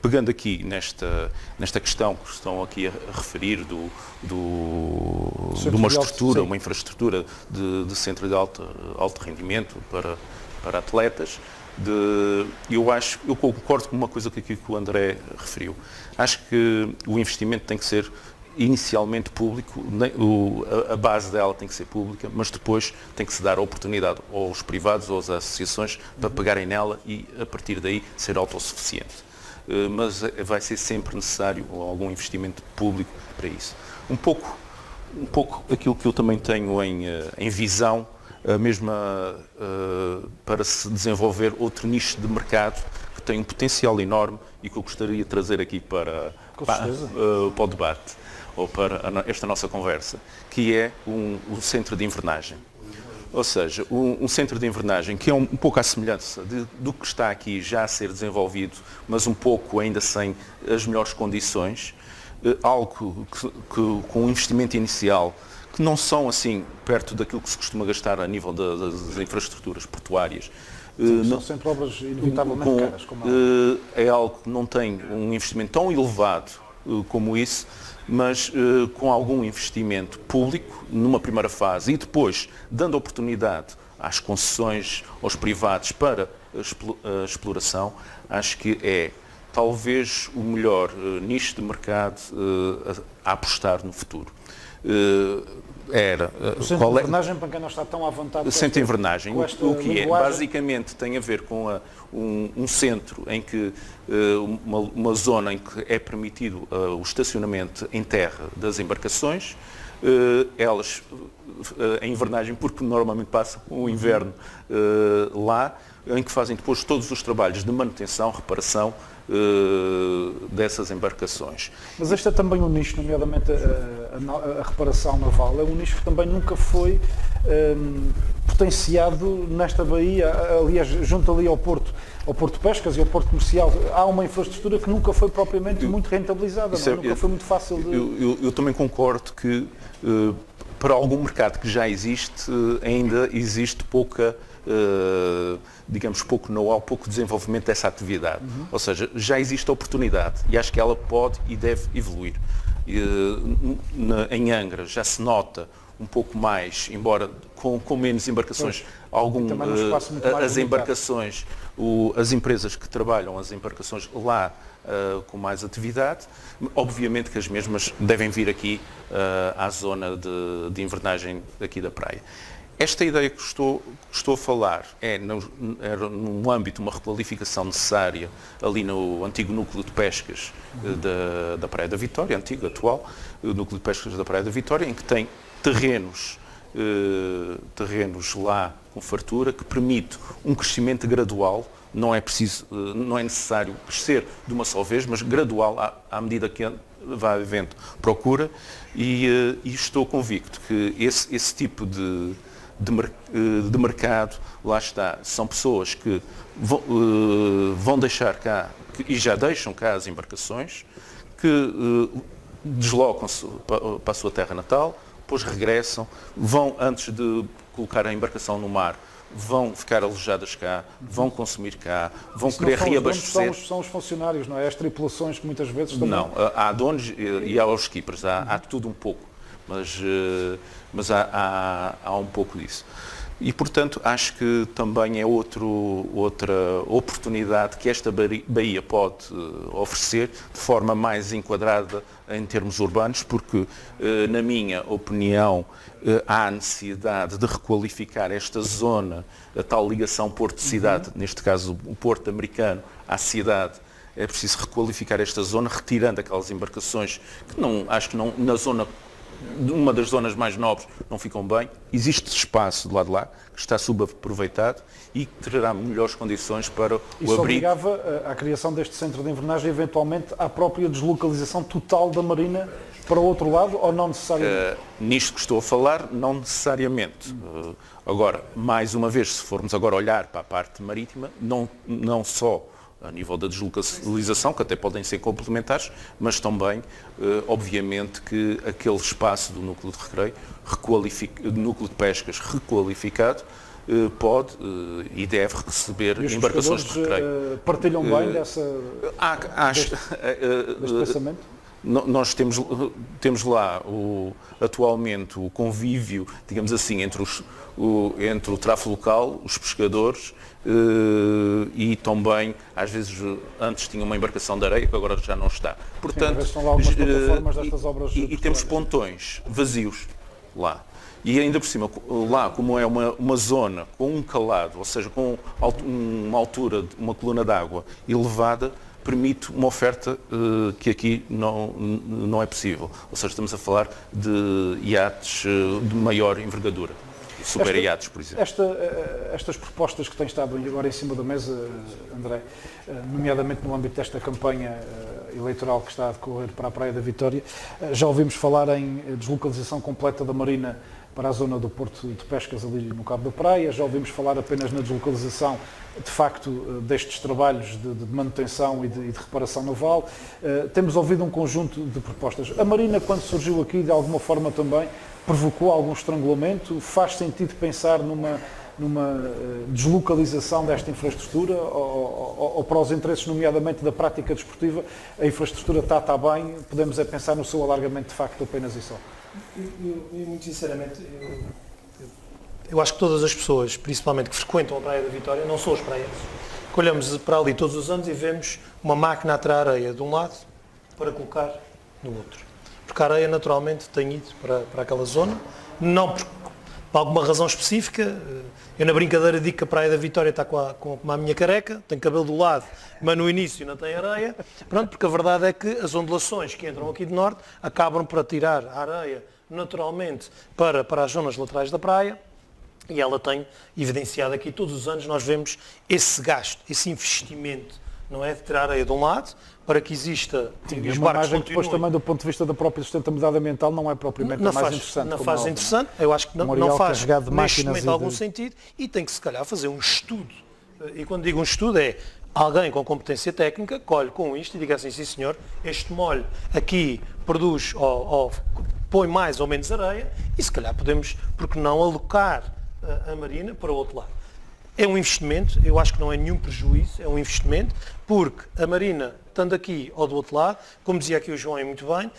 [SPEAKER 3] Pegando aqui nesta questão que estão aqui a referir de uma estrutura, uma infraestrutura de centro de alto rendimento para atletas, eu concordo com uma coisa que o André referiu. Acho que o investimento tem que ser inicialmente público, a base dela tem que ser pública, mas depois tem que se dar a oportunidade aos privados ou às associações para pegarem nela e a partir daí ser autossuficiente. Mas vai ser sempre necessário algum investimento público para isso. Um pouco aquilo que eu também tenho em visão, para se desenvolver outro nicho de mercado que tem um potencial enorme e que eu gostaria de trazer aqui para o debate, ou para esta nossa conversa, que é um centro de invernagem. Ou seja, um centro de invernagem que é um pouco à semelhança do que está aqui já a ser desenvolvido, mas um pouco ainda sem as melhores condições, algo com um investimento inicial que não são assim perto daquilo que se costuma gastar a nível das infraestruturas portuárias.
[SPEAKER 1] São sempre obras inevitavelmente caras.
[SPEAKER 3] É algo que não tem um investimento tão elevado como isso, mas com algum investimento público numa primeira fase e depois dando oportunidade às concessões, aos privados para a exploração, acho que é talvez o melhor nicho de mercado a apostar no futuro.
[SPEAKER 1] O centro de invernagem, para quem não está tão à vontade...
[SPEAKER 3] O centro de invernagem, o que é? Basicamente tem a ver com um centro em que, uma zona em que é permitido o estacionamento em terra das embarcações, elas em invernagem, porque normalmente passam o inverno lá, em que fazem depois todos os trabalhos de manutenção, reparação dessas embarcações.
[SPEAKER 1] Mas este é também um nicho, nomeadamente a reparação naval, é um nicho que também nunca foi potenciado nesta baía, aliás, junto ali ao Porto de Pescas e ao Porto Comercial. Há uma infraestrutura que nunca foi propriamente muito rentabilizada, nunca foi muito fácil de...
[SPEAKER 3] Eu também concordo que para algum mercado que já existe, ainda existe pouca, digamos, pouco know-how, pouco desenvolvimento dessa atividade. Ou seja, já existe oportunidade e acho que ela pode e deve evoluir. Em Angra já se nota um pouco mais, embora com menos embarcações, as embarcações, as empresas que trabalham as embarcações lá com mais atividade, obviamente que as mesmas devem vir aqui à zona de invernagem aqui da praia. Esta ideia que estou a falar é num âmbito, uma requalificação necessária ali no antigo núcleo de pescas da Praia da Vitória, antigo, atual, núcleo de pescas da Praia da Vitória, em que tem terrenos lá com fartura, que permite um crescimento gradual. Não é necessário crescer de uma só vez, mas gradual à medida que vai havendo procura, e estou convicto que esse tipo de mercado, lá está, são pessoas que vão deixar cá, e já deixam cá as embarcações, que deslocam-se para a sua terra natal, depois regressam, vão, antes de colocar a embarcação no mar, vão ficar alojadas cá, vão consumir cá, vão querer reabastecer.
[SPEAKER 1] São os funcionários, não é? As tripulações que muitas vezes também...
[SPEAKER 3] Não, há donos e há os skippers, há tudo um pouco, mas há um pouco disso. E, portanto, acho que também é outra oportunidade que esta baía pode oferecer de forma mais enquadrada em termos urbanos, porque, na minha opinião, há necessidade de requalificar esta zona, a tal ligação porto-cidade, neste caso o porto americano à cidade. É preciso requalificar esta zona, retirando aquelas embarcações que acho que na zona, uma das zonas mais nobres, não ficam bem. Existe espaço do lado de lá que está subaproveitado e que terá melhores condições para o abrigo.
[SPEAKER 1] Isso obrigava à criação deste centro de invernagem, eventualmente à própria deslocalização total da Marina para o outro lado, ou não necessariamente?
[SPEAKER 3] Nisto que estou a falar, não necessariamente. Agora, mais uma vez, se formos agora olhar para a parte marítima, não só a nível da deslocalização, que até podem ser complementares, mas também, obviamente, que aquele espaço do núcleo de recreio, do núcleo de pescas requalificado, pode e deve receber embarcações de recreio.
[SPEAKER 1] Partilham bem deste pensamento?
[SPEAKER 3] Nós temos lá atualmente o convívio, digamos assim, entre o tráfego local, os pescadores, e também, às vezes, antes tinha uma embarcação de areia, que agora já não está. Portanto,
[SPEAKER 1] estão lá algumas plataformas destas obras
[SPEAKER 3] e temos pontões vazios lá. E ainda por cima, lá, como é uma zona com um calado, ou seja, com uma altura, uma coluna d'água elevada, permite uma oferta que aqui não é possível. Ou seja, estamos a falar de iates de maior envergadura. Super iates, por exemplo.
[SPEAKER 1] Estas propostas que têm estado agora em cima da mesa, André, nomeadamente no âmbito desta campanha eleitoral que está a decorrer para a Praia da Vitória, já ouvimos falar em deslocalização completa da Marina para a zona do Porto de Pescas, ali no Cabo da Praia, já ouvimos falar apenas na deslocalização, de facto, destes trabalhos de manutenção e de reparação naval. Temos ouvido um conjunto de propostas. A Marina, quando surgiu aqui, de alguma forma também, provocou algum estrangulamento? Faz sentido pensar numa deslocalização desta infraestrutura ou para os interesses, nomeadamente da prática desportiva, a infraestrutura está bem, podemos pensar no seu alargamento de facto apenas e só?
[SPEAKER 2] Eu muito sinceramente, eu acho que todas as pessoas, principalmente que frequentam a Praia da Vitória, não são os praienses. Olhamos para ali todos os anos e vemos uma máquina a tirar areia de um lado para colocar no outro. Porque a areia naturalmente tem ido para aquela zona, não por alguma razão específica. Eu na brincadeira digo que a Praia da Vitória está com a minha careca, tem cabelo do lado, mas no início não tem areia. Pronto, porque a verdade é que as ondulações que entram aqui de norte acabam por tirar a areia naturalmente para as zonas laterais da praia, e ela tem evidenciado aqui todos os anos, nós vemos esse gasto, esse investimento, não é, de tirar a areia de um lado, para que exista
[SPEAKER 1] Sim,
[SPEAKER 2] e os
[SPEAKER 1] uma
[SPEAKER 2] barcos
[SPEAKER 1] imagem que depois
[SPEAKER 2] continuem.
[SPEAKER 1] também do ponto de vista da própria sustentabilidade ambiental não é propriamente a mais interessante.
[SPEAKER 2] Não
[SPEAKER 1] como
[SPEAKER 2] faz
[SPEAKER 1] é óbvio,
[SPEAKER 2] interessante, eu acho que
[SPEAKER 1] Um
[SPEAKER 2] não
[SPEAKER 1] areal
[SPEAKER 2] faz
[SPEAKER 1] carregado de
[SPEAKER 2] neste
[SPEAKER 1] máquinas
[SPEAKER 2] momento
[SPEAKER 1] e
[SPEAKER 2] algum
[SPEAKER 1] de-
[SPEAKER 2] sentido e tem que se calhar fazer um estudo. E quando digo um estudo é alguém com competência técnica colhe com isto e diga assim, sim senhor, este molho aqui produz ou põe mais ou menos areia e se calhar podemos, porque não, alocar a marina para o outro lado. É um investimento, eu acho que não é nenhum prejuízo, é um investimento, porque a marina, estando aqui ou do outro lado, como dizia aqui o João e muito bem,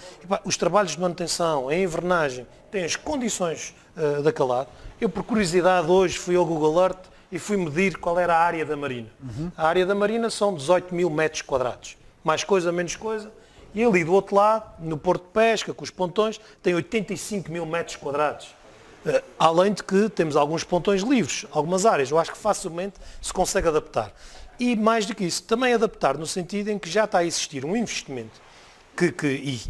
[SPEAKER 2] os trabalhos de manutenção, a invernagem, têm as condições daquele lado. Eu, por curiosidade, hoje fui ao Google Earth e fui medir qual era a área da marina. A área da marina são 18 mil metros quadrados. Mais coisa, menos coisa. E ali do outro lado, no Porto de Pesca, com os pontões, tem 85 mil metros quadrados. Além de que temos alguns pontões livres, algumas áreas, eu acho que facilmente se consegue adaptar. E mais do que isso, também adaptar no sentido em que já está a existir um investimento,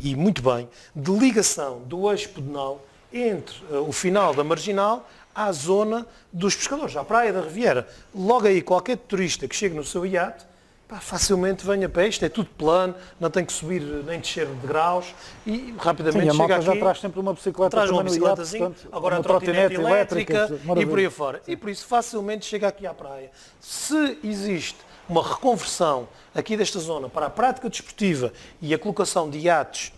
[SPEAKER 2] e muito bem, de ligação do eixo pedonal entre o final da Marginal à zona dos pescadores, à Praia da Riviera. Logo aí, qualquer turista que chegue no seu iate, facilmente vem a pé, isto é tudo plano, não tem que subir nem descer de graus e rapidamente
[SPEAKER 1] Sim, a
[SPEAKER 2] chega
[SPEAKER 1] malta
[SPEAKER 2] aqui.
[SPEAKER 1] já traz sempre uma bicicleta
[SPEAKER 2] Traz uma
[SPEAKER 1] também no iate,
[SPEAKER 2] bicicletazinha,
[SPEAKER 1] portanto,
[SPEAKER 2] agora a
[SPEAKER 1] uma
[SPEAKER 2] trotinete elétrica e
[SPEAKER 1] maravilha.
[SPEAKER 2] por aí fora. E por isso facilmente chega aqui à praia. Se existe uma reconversão aqui desta zona para a prática desportiva e a colocação de iates,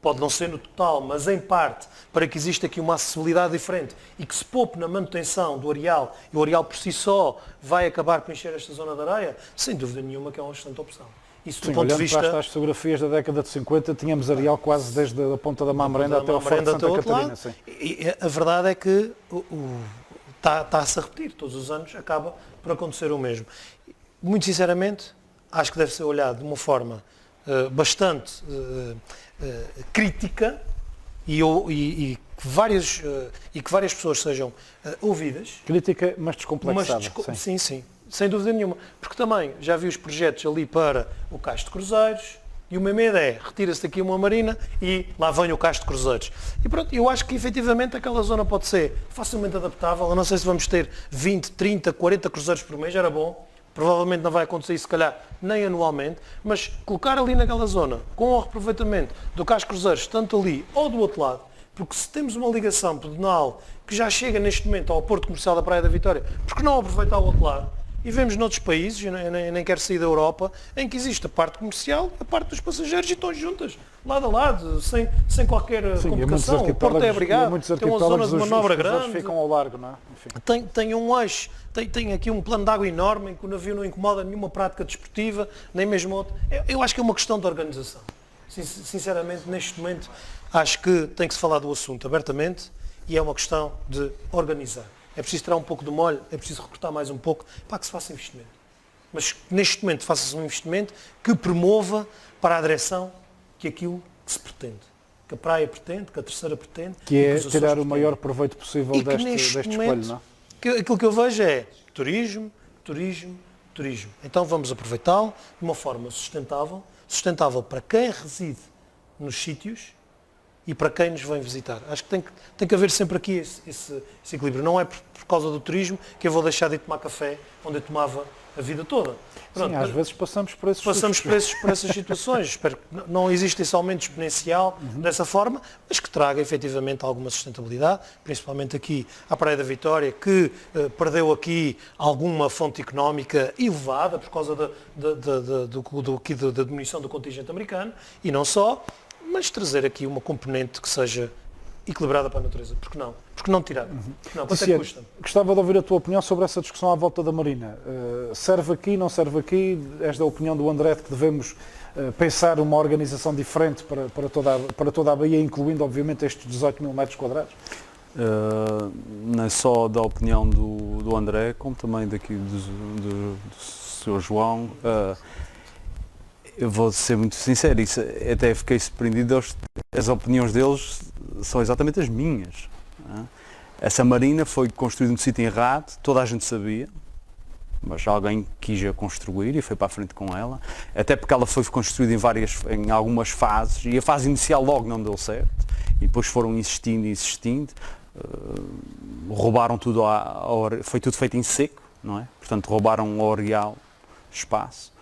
[SPEAKER 2] pode não ser no total, mas em parte, para que exista aqui uma acessibilidade diferente e que se poupe na manutenção do areal, e o areal por si só vai acabar por encher esta zona de areia, sem dúvida nenhuma que é uma excelente opção. Isso do
[SPEAKER 1] Sim,
[SPEAKER 2] ponto de
[SPEAKER 1] olhando
[SPEAKER 2] vista...
[SPEAKER 1] para as fogografias da década de 50, tínhamos areal quase desde a ponta da Mamerenda até ao Forte de Santa Catarina. Sim.
[SPEAKER 2] E a verdade é que está-se a repetir, todos os anos acaba por acontecer o mesmo. Muito sinceramente, acho que deve ser olhado de uma forma bastante crítica que várias pessoas sejam ouvidas.
[SPEAKER 1] Crítica, mas descomplexada.
[SPEAKER 2] Sim, sem dúvida nenhuma. Porque também já vi os projetos ali para o Cais de Cruzeiros e o mesmo é, retira-se daqui uma marina e lá vem o Cais de Cruzeiros. E pronto, eu acho que efetivamente aquela zona pode ser facilmente adaptável. Eu não sei se vamos ter 20, 30, 40 cruzeiros por mês, era bom. Provavelmente não vai acontecer isso, se calhar, nem anualmente, mas colocar ali naquela zona, com o reaproveitamento do Cais de Cruzeiros, tanto ali ou do outro lado, porque se temos uma ligação pedonal que já chega neste momento ao Porto Comercial da Praia da Vitória, por que não aproveitar o outro lado? E vemos noutros países, eu nem quero sair da Europa, em que existe a parte comercial e a parte dos passageiros e estão juntas, lado a lado, sem qualquer complicação. O Porto é abrigado, tem uma zona de manobra grande.
[SPEAKER 1] Ficam ao largo, não é?
[SPEAKER 2] Tem um eixo, tem aqui um plano de água enorme em que o navio não incomoda nenhuma prática desportiva, nem mesmo outra. Eu acho que é uma questão de organização. Sinceramente, neste momento, acho que tem que se falar do assunto abertamente e é uma questão de organizar. É preciso tirar um pouco do molho, é preciso recrutar mais um pouco para que se faça investimento. Mas neste momento faça-se um investimento que promova para a direção que aquilo que se pretende. Que a praia pretende, que a terceira pretende.
[SPEAKER 1] Que é tirar o maior proveito possível
[SPEAKER 2] e
[SPEAKER 1] deste espelho, não é?
[SPEAKER 2] Aquilo que eu vejo é turismo. Então vamos aproveitá-lo de uma forma sustentável para quem reside nos sítios e para quem nos vem visitar. Acho que tem que haver sempre aqui esse equilíbrio. Não é por causa do turismo que eu vou deixar de ir tomar café onde eu tomava a vida toda. Pronto,
[SPEAKER 1] sim, às vezes passamos por esses
[SPEAKER 2] por essas situações. Espero que não exista esse aumento exponencial dessa forma, mas que traga efetivamente alguma sustentabilidade, principalmente aqui à Praia da Vitória, que perdeu aqui alguma fonte económica elevada por causa da diminuição do contingente americano, e não só, mas trazer aqui uma componente que seja equilibrada para a natureza. Por que não? Por que não tirar? Não, quanto é que custa?
[SPEAKER 1] Gostava de ouvir a tua opinião sobre essa discussão à volta da Marina. Serve aqui, não serve aqui? És da opinião do André de que devemos pensar uma organização diferente para toda a Baía, incluindo, obviamente, estes 18 mil metros quadrados?
[SPEAKER 4] Não é só da opinião do André, como também daqui do Sr. João. Eu vou ser muito sincero, até fiquei surpreendido, as opiniões deles são exatamente as minhas. Essa marina foi construída no sítio errado, toda a gente sabia, mas alguém quis a construir e foi para a frente com ela, até porque ela foi construída em algumas fases, e a fase inicial logo não deu certo, E depois foram insistindo, roubaram tudo, foi tudo feito em seco, não é? Portanto, roubaram ao areal espaço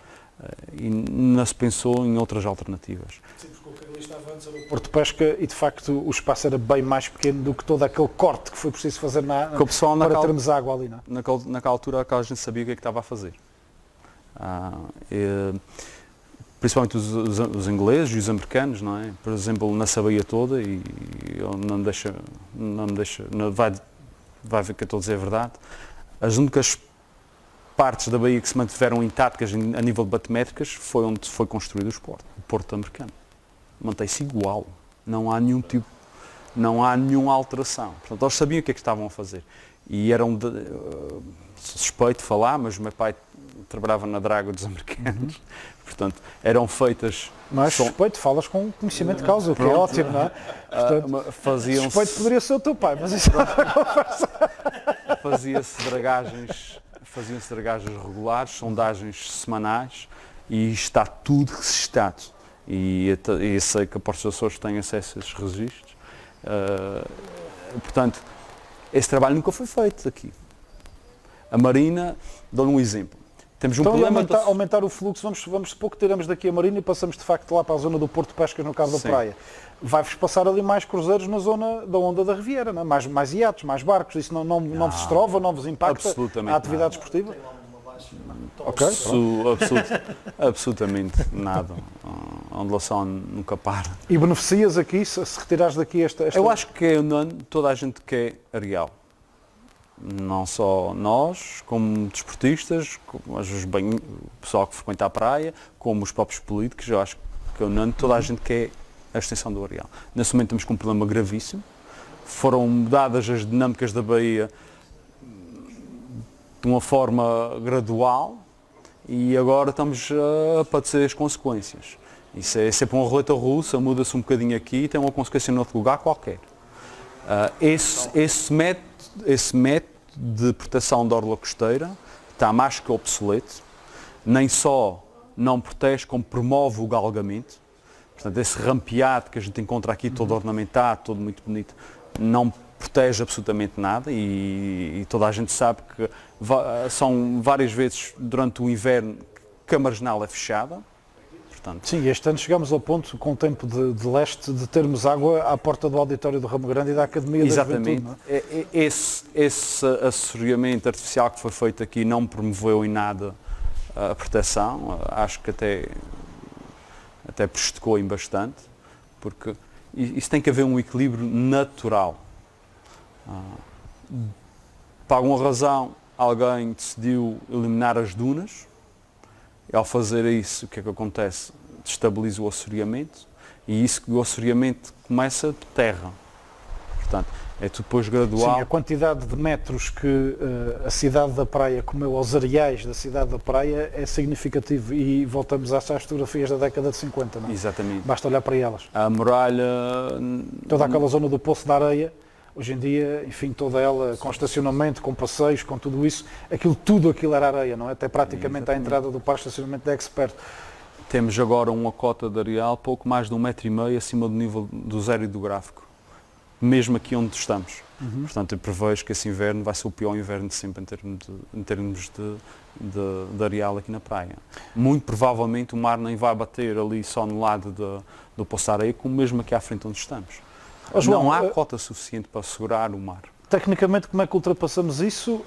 [SPEAKER 4] e não se pensou em outras alternativas.
[SPEAKER 1] Sim, porque o Carlos estava antes no Porto Pesca e de facto o espaço era bem mais pequeno do que todo aquele corte que foi preciso fazer para termos água ali, não é?
[SPEAKER 4] Naquela altura a gente sabia o que é que estava a fazer. Principalmente os ingleses e os americanos, não é? Por exemplo, nessa baía toda, e ele vai ver que eu estou a dizer a verdade, as únicas partes da baía que se mantiveram intactas a nível de batimétricas foi onde foi construído o Porto americano. Mantém-se igual, não há nenhuma alteração. Portanto, eles sabiam o que é que estavam a fazer. E eram, suspeito de falar, mas o meu pai trabalhava na draga dos americanos, portanto, eram feitas...
[SPEAKER 1] Mas suspeito, falas com conhecimento de causa, o que é ótimo, não é? Portanto, suspeito poderia ser o teu pai, mas isso
[SPEAKER 4] Faziam-se dragagens regulares, sondagens semanais, e está tudo registado. E sei que a Porto dos Açores tem acesso a esses registros. Portanto, esse trabalho nunca foi feito aqui. A Marina, dou-lhe um exemplo. Temos um problema
[SPEAKER 1] aumentar o fluxo, vamos supor que tiramos daqui a Marina e passamos de facto lá para a zona do Porto Pescas, no Cabo da Praia. Vai-vos passar ali mais cruzeiros na zona da onda da Riviera, não é? mais iates, mais barcos, isso não vos estrova, não vos impacta a atividade esportiva?
[SPEAKER 4] Ok. Absolutamente nada. A ondulação nunca para.
[SPEAKER 1] E beneficias aqui, se retirares daqui esta...
[SPEAKER 4] Eu acho que toda a gente quer areal. Não só nós, como desportistas, como o pessoal que frequenta a praia, como os próprios políticos. Eu acho que toda a gente quer a extensão do areal. Nesse momento estamos com um problema gravíssimo. Foram mudadas as dinâmicas da baía de uma forma gradual e agora estamos a padecer as consequências. Isso é sempre uma roleta russa, muda-se um bocadinho aqui e tem uma consequência em outro lugar qualquer. Esse método de proteção da orla costeira está mais que obsoleto, nem só não protege, como promove o galgamento. Portanto, esse rampeado que a gente encontra aqui, todo ornamentado, todo muito bonito, não protege absolutamente nada e toda a gente sabe que são várias vezes durante o inverno que a marginal é fechada. Portanto,
[SPEAKER 1] sim, este ano chegamos ao ponto, com o tempo de leste, de termos água à porta do auditório do Ramo Grande e da Academia da Juventude. Exatamente.
[SPEAKER 4] Esse assessoramento artificial que foi feito aqui não promoveu em nada a proteção. Acho que até prejudicou em bastante, porque isso tem que haver um equilíbrio natural. Por alguma razão, alguém decidiu eliminar as dunas. E ao fazer isso, o que é que acontece? Destabiliza o assoreamento e isso que o assoreamento começa de terra. Portanto, é depois gradual.
[SPEAKER 1] Sim, a quantidade de metros que a cidade da Praia comeu aos areais da cidade da Praia é significativo e voltamos às fotografias da década de 50, não é?
[SPEAKER 4] Exatamente.
[SPEAKER 1] Basta olhar para elas.
[SPEAKER 4] A muralha...
[SPEAKER 1] Toda aquela zona do Poço da Areia, hoje em dia, enfim, toda ela, com estacionamento, com passeios, com tudo isso, tudo aquilo era areia, não é? Até praticamente à entrada do parque de estacionamento da Expert.
[SPEAKER 4] Temos agora uma cota de areal pouco mais de 1,5 m acima do nível do zero hidrográfico, mesmo aqui onde estamos. Portanto, eu prevejo que esse inverno vai ser o pior inverno de sempre em termos de areal aqui na praia. Muito provavelmente o mar nem vai bater ali só no lado do Poço da Areia, como mesmo aqui à frente onde estamos.
[SPEAKER 1] João,
[SPEAKER 4] não há cota suficiente para segurar o mar.
[SPEAKER 1] Tecnicamente, como é que ultrapassamos isso?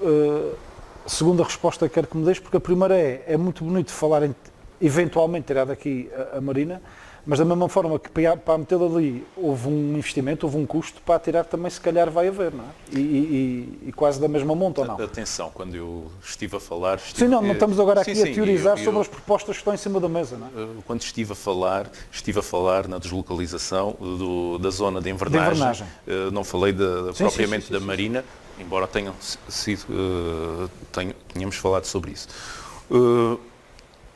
[SPEAKER 1] Segunda resposta que quero que me deixe, porque a primeira é muito bonito falar em eventualmente tirar daqui a Marina, mas da mesma forma que para metê-la ali houve um investimento, houve um custo, para a tirar também se calhar vai haver, não é? E quase da mesma monta, ou não?
[SPEAKER 3] Atenção, quando eu estive a falar...
[SPEAKER 1] Sim, não estamos agora aqui a teorizar sobre as propostas que estão em cima da mesa, não é?
[SPEAKER 3] Quando estive a falar na deslocalização da zona de invernagem. Não falei propriamente da Marina, embora tenhamos falado sobre isso.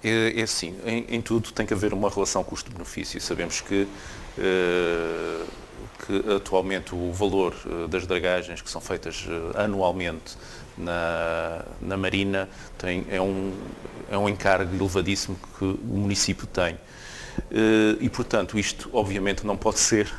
[SPEAKER 3] É assim, em tudo tem que haver uma relação custo-benefício. Sabemos que atualmente o valor das dragagens que são feitas anualmente na Marina é um encargo elevadíssimo que o município tem. E, portanto, isto obviamente não pode ser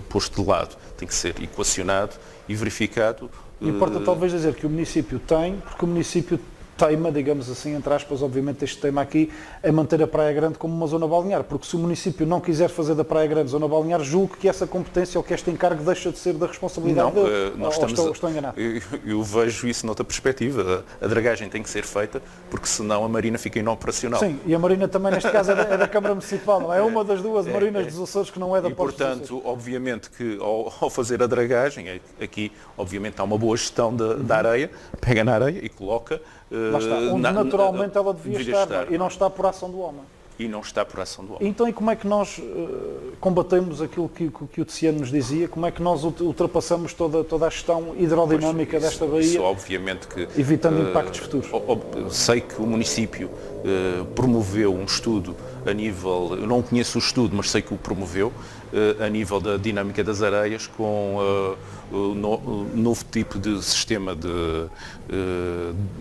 [SPEAKER 3] posto de lado, tem que ser equacionado e verificado.
[SPEAKER 1] Importa talvez dizer que o município tem, porque o município teima, digamos assim, entre aspas, obviamente este tema aqui, é manter a Praia Grande como uma zona balnear, porque se o município não quiser fazer da Praia Grande zona balnear, julgo que essa competência ou que este encargo deixa de ser da responsabilidade dele.
[SPEAKER 3] Nós
[SPEAKER 1] estou enganado?
[SPEAKER 3] Eu vejo isso noutra perspectiva. A dragagem tem que ser feita, porque senão a Marina fica inoperacional.
[SPEAKER 1] Sim, e a Marina também, neste caso, é da Câmara Municipal, não é? É uma das duas marinas dos Açores que não é da
[SPEAKER 3] E,
[SPEAKER 1] Porto dos Açores.
[SPEAKER 3] portanto, obviamente que ao fazer a dragagem, aqui, obviamente, há uma boa gestão da areia, pega na areia e coloca...
[SPEAKER 1] Lá está, onde naturalmente ela devia estar, e não está por ação do homem.
[SPEAKER 3] E não está por ação do homem.
[SPEAKER 1] Então, e como é que nós combatemos aquilo que o Tiziano nos dizia? Como é que nós ultrapassamos toda a gestão hidrodinâmica desta baía,
[SPEAKER 3] Isso, obviamente que,
[SPEAKER 1] evitando impactos futuros?
[SPEAKER 3] Sei que o município promoveu um estudo a nível, eu não conheço o estudo, mas sei que o promoveu, a nível da dinâmica das areias, com o novo tipo de sistema de,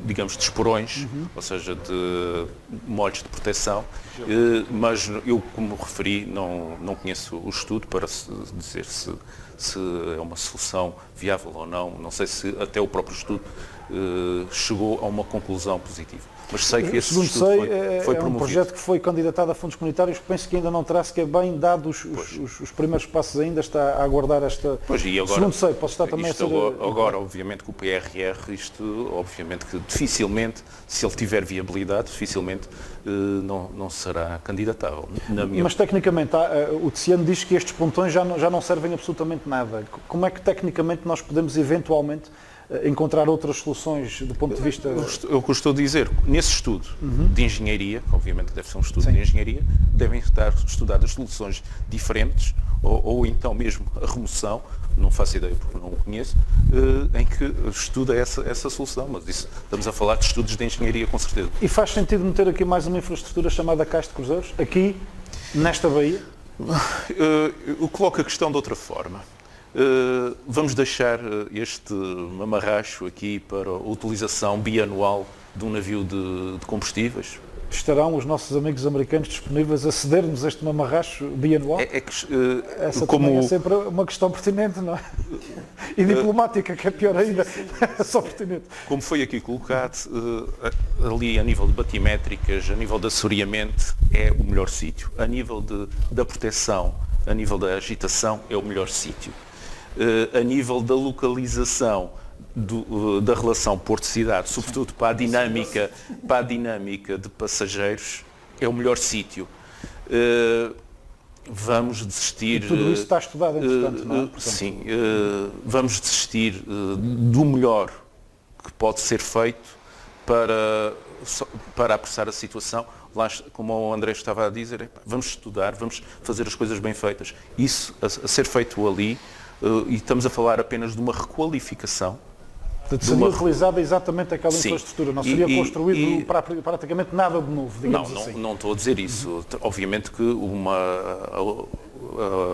[SPEAKER 3] digamos, de esporões, ou seja, de molhos de proteção, mas eu, como referi, não conheço o estudo para dizer se é uma solução viável ou não sei se até o próprio estudo chegou a uma conclusão positiva. Mas sei que esse
[SPEAKER 1] segundo
[SPEAKER 3] estudo foi
[SPEAKER 1] é um
[SPEAKER 3] promovido.
[SPEAKER 1] projeto que foi candidatado a fundos comunitários, penso que ainda não terá sequer bem dado os primeiros passos ainda, está a aguardar esta...
[SPEAKER 3] Pois, e agora,
[SPEAKER 1] segundo sei, posso estar também a ser...
[SPEAKER 3] Agora, obviamente, que o PRR, isto, obviamente, que dificilmente, se ele tiver viabilidade, dificilmente não será candidatável.
[SPEAKER 1] Mas, tecnicamente, o Tiziano diz que estes pontões já não servem absolutamente nada. Como é que, tecnicamente, nós podemos, eventualmente, encontrar outras soluções do ponto de vista...
[SPEAKER 3] Eu costumo dizer, nesse estudo de engenharia, obviamente que deve ser um estudo de engenharia, devem estar estudadas soluções diferentes, ou então mesmo a remoção, não faço ideia porque não o conheço, em que estuda essa solução, mas isso, estamos a falar de estudos de engenharia com certeza.
[SPEAKER 1] E faz sentido meter aqui mais uma infraestrutura chamada Cais de Cruzeiros, aqui, nesta baía?
[SPEAKER 3] Eu coloco a questão de outra forma. Vamos deixar este mamarracho aqui para a utilização bianual de um navio de combustíveis?
[SPEAKER 1] Estarão os nossos amigos americanos disponíveis a ceder-nos este mamarracho bianual? Essa também é sempre uma questão pertinente, não é? E diplomática, que é pior ainda, é só pertinente.
[SPEAKER 3] Como foi aqui colocado, ali a nível de batimétricas, a nível de assoreamento, é o melhor sítio. A nível da proteção, a nível da agitação, é o melhor sítio. A nível da localização da relação porto-cidade, sobretudo para a dinâmica de passageiros, é o melhor sítio. Vamos desistir...
[SPEAKER 1] E tudo isso está estudado, entretanto, não é? Portanto,
[SPEAKER 3] sim, vamos desistir do melhor que pode ser feito para apressar a situação. Lá, como o André estava a dizer, vamos estudar, vamos fazer as coisas bem feitas. Isso a ser feito ali, e estamos a falar apenas de uma requalificação.
[SPEAKER 1] Seria realizada exatamente aquela infraestrutura, não seria construído praticamente nada de novo, digamos assim.
[SPEAKER 3] Não estou a dizer isso. Obviamente que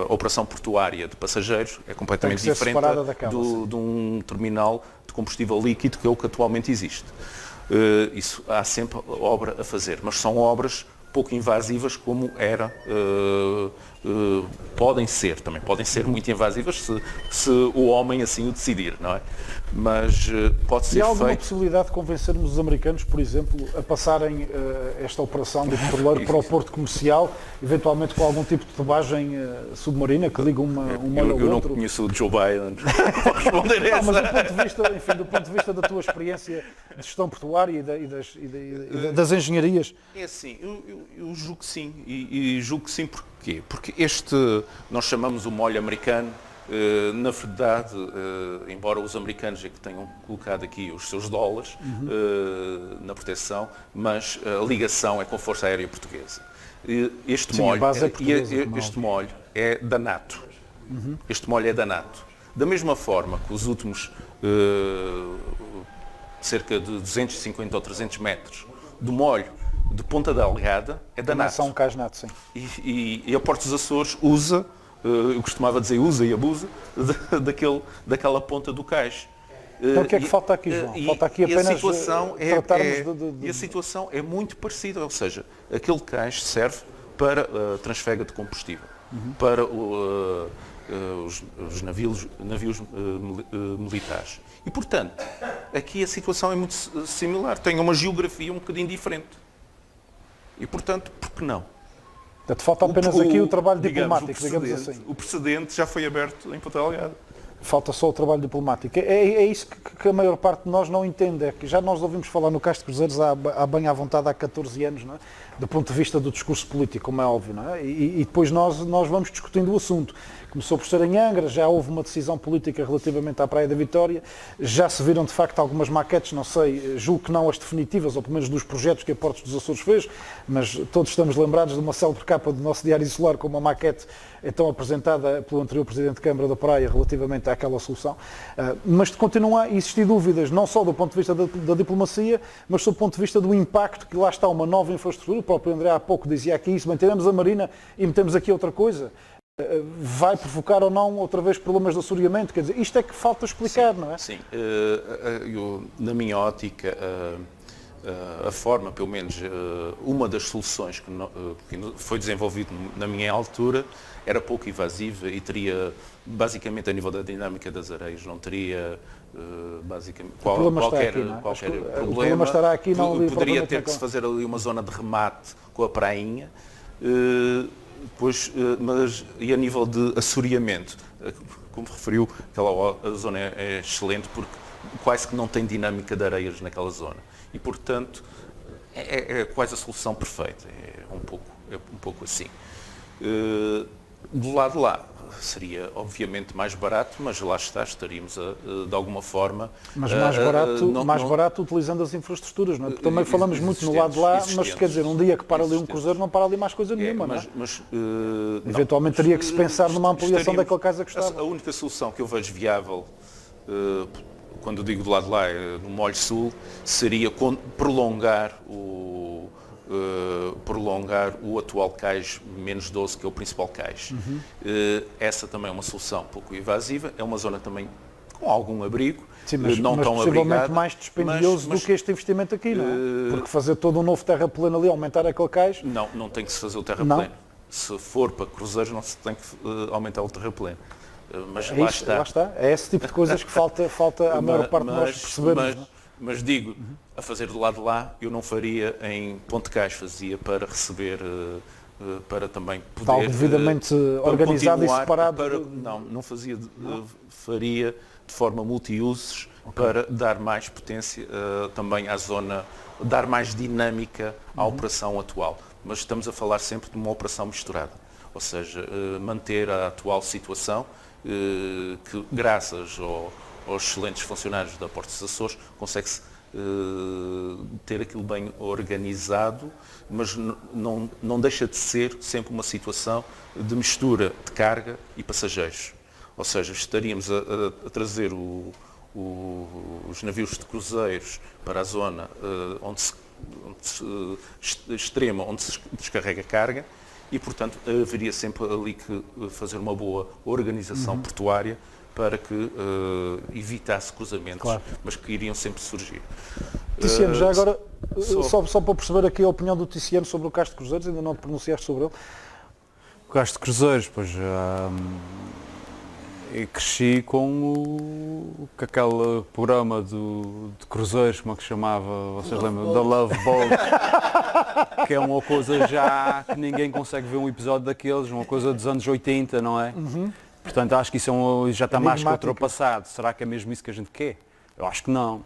[SPEAKER 3] a operação portuária de passageiros é completamente diferente de um terminal de combustível líquido, que é o que atualmente existe. Isso há sempre obra a fazer, mas são obras pouco invasivas como podem ser muito invasivas se o homem assim o decidir, não é? Mas pode ser feito...
[SPEAKER 1] E há alguma possibilidade de convencermos os americanos, por exemplo, a passarem esta operação de petroleiro para o porto comercial, eventualmente com algum tipo de tubagem submarina que liga um molho ao outro?
[SPEAKER 3] Eu não conheço o Joe Biden para responder a essa.
[SPEAKER 1] Mas do ponto de vista da tua experiência de gestão portuária e das engenharias...
[SPEAKER 3] É assim, eu julgo que sim. E julgo que sim porquê? Porque nós chamamos o molho americano, na verdade, embora os americanos é que tenham colocado aqui os seus dólares na proteção, mas a ligação é com a Força Aérea Portuguesa. Este molho é da NATO. Este molho é da NATO. Da mesma forma que os últimos cerca de 250 ou 300 metros do molho de Ponta Delgada é da NATO.
[SPEAKER 1] São cais NATO, sim.
[SPEAKER 3] E a Porto dos Açores usa, eu costumava dizer usa e abusa, daquela ponta do cais.
[SPEAKER 1] Então o que é que falta aqui, João? Falta aqui apenas tratarmos
[SPEAKER 3] e a situação é muito parecida, ou seja, aquele cais serve para a transfega de combustível, para os navios militares. E, portanto, aqui a situação é muito similar. Tem uma geografia um bocadinho diferente. E, portanto, por que não?
[SPEAKER 1] Portanto, falta apenas aqui o trabalho diplomático, digamos assim.
[SPEAKER 3] O precedente já foi aberto em Ponta Delgada.
[SPEAKER 1] Falta só o trabalho diplomático. É isso que a maior parte de nós não entende. É que já nós ouvimos falar no Castro Cruzeiros há bem à vontade há 14 anos, não é? Do ponto de vista do discurso político, como é óbvio. Não é? E depois nós vamos discutindo o assunto. Começou por ser em Angra, já houve uma decisão política relativamente à Praia da Vitória, já se viram de facto algumas maquetes, não sei, julgo que não as definitivas, ou pelo menos dos projetos que a Portos dos Açores fez, mas todos estamos lembrados de uma célebre capa do nosso Diário Insular com uma maquete então apresentada pelo anterior Presidente de Câmara da Praia relativamente àquela solução. Mas continuam a existir dúvidas, não só do ponto de vista da diplomacia, mas do ponto de vista do impacto que lá está uma nova infraestrutura. O próprio André há pouco dizia aqui isso, manteremos a Marina e metemos aqui outra coisa. Vai provocar ou não outra vez problemas de assoreamento? Quer dizer, isto é que falta explicar,
[SPEAKER 3] sim,
[SPEAKER 1] não é?
[SPEAKER 3] Sim. Na minha ótica, a forma, pelo menos, uma das soluções que foi desenvolvida na minha altura era pouco invasiva e teria, basicamente, a nível da dinâmica das areias, não teria basicamente qualquer problema.
[SPEAKER 1] O problema estará aqui, não ali,
[SPEAKER 3] poderia ter que se fazer ali uma zona de remate com a prainha. Mas e a nível de assoreamento, como referiu, a zona é excelente porque quase que não tem dinâmica de areias naquela zona e, portanto, é quase a solução perfeita, é um pouco assim. Do lado de lá seria obviamente mais barato, mas lá estaríamos de alguma forma...
[SPEAKER 1] Mas mais barato utilizando as infraestruturas, não é? Porque também falamos muito no lado de lá, mas quer dizer, um dia que para ali um cruzeiro não para ali mais coisa nenhuma, não é? Eventualmente teria que se pensar numa ampliação daquele cais a que estava.
[SPEAKER 3] A única solução que eu vejo viável, quando digo do lado de lá, no Molho Sul, seria prolongar o atual cais menos 12, que é o principal cais. Essa também é uma solução pouco invasiva, é uma zona também com algum abrigo,
[SPEAKER 1] sim, mas
[SPEAKER 3] não tão
[SPEAKER 1] possivelmente
[SPEAKER 3] abrigada,
[SPEAKER 1] mais dispendioso do que este investimento aqui, não é? Porque fazer todo um novo terrapleno ali, aumentar aquele cais...
[SPEAKER 3] Não tem que se fazer o terrapleno. Se for para cruzeiros, não se tem que aumentar o terrapleno. Mas lá está.
[SPEAKER 1] É esse tipo de coisas que falta à maior parte de nós percebermos.
[SPEAKER 3] Mas digo, a fazer do lado de lá, eu não faria em Ponte Cais, fazia para receber, para também poder...
[SPEAKER 1] Algo devidamente organizado e separado?
[SPEAKER 3] Não fazia, faria de forma multiusos, para dar mais potência também à zona, dar mais dinâmica à operação atual. Mas estamos a falar sempre de uma operação misturada, ou seja, manter a atual situação, que graças aos excelentes funcionários da Portos dos Açores consegue-se ter aquilo bem organizado, mas não deixa de ser sempre uma situação de mistura de carga e passageiros. Ou seja, estaríamos a trazer os navios de cruzeiros para a zona extrema, onde se descarrega carga, e, portanto, haveria sempre ali que fazer uma boa organização portuária para que evitasse cruzamentos, claro, mas que iriam sempre surgir.
[SPEAKER 1] Ticiano, já agora, só para perceber aqui a opinião do Ticiano sobre o Castro Cruzeiros, ainda não te pronunciaste sobre ele.
[SPEAKER 4] O Castro Cruzeiros, pois eu cresci com aquele programa de cruzeiros, como é que se chamava, vocês lembram? Da Love Boat, que é uma coisa já que ninguém consegue ver um episódio daqueles, uma coisa dos anos 80, não é? Portanto, acho que isso já está mais que ultrapassado. Será que é mesmo isso que a gente quer? Eu acho que não.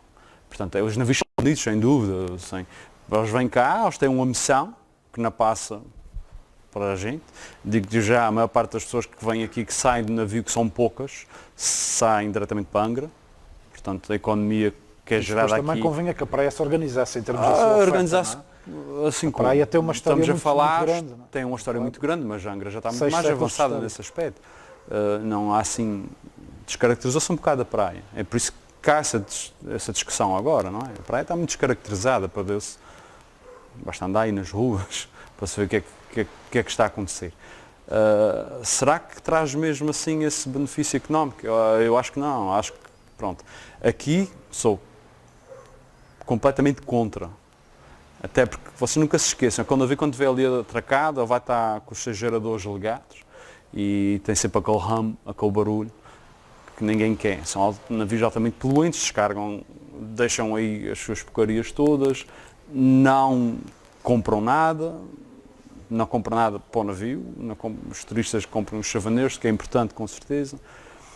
[SPEAKER 4] Portanto, os navios são bonitos, sem dúvida. Assim. Eles vêm cá, eles têm uma missão que não passa para a gente. Digo-te já, a maior parte das pessoas que vêm aqui, que saem do navio, que são poucas, saem diretamente para Angra. Portanto, a economia que é gerada aqui...
[SPEAKER 1] também convinha que a praia se organizasse em termos da sua oferta,
[SPEAKER 4] organizasse, assim,
[SPEAKER 1] a praia tem uma história
[SPEAKER 4] estamos a falar,
[SPEAKER 1] muito grande. Não é?
[SPEAKER 4] Tem uma história muito grande, mas a Angra já está muito mais avançada nesse aspecto. Não há assim descaracterização um bocado da praia. É por isso que há essa discussão agora, não é? A praia está muito descaracterizada, para ver-se. Basta andar aí nas ruas para saber o que é que está a acontecer. Será que traz mesmo assim esse benefício económico? Eu acho que não. Acho que, pronto. Aqui sou completamente contra Até porque vocês nunca se esqueçam, quando vê ali atracado, ele vai estar com os seus geradores ligados e tem sempre aquele hum, aquele barulho que ninguém quer. São navios altamente poluentes, descargam, deixam aí as suas porcarias todas, não compram nada para o navio, os turistas compram os chavaneiros, que é importante com certeza.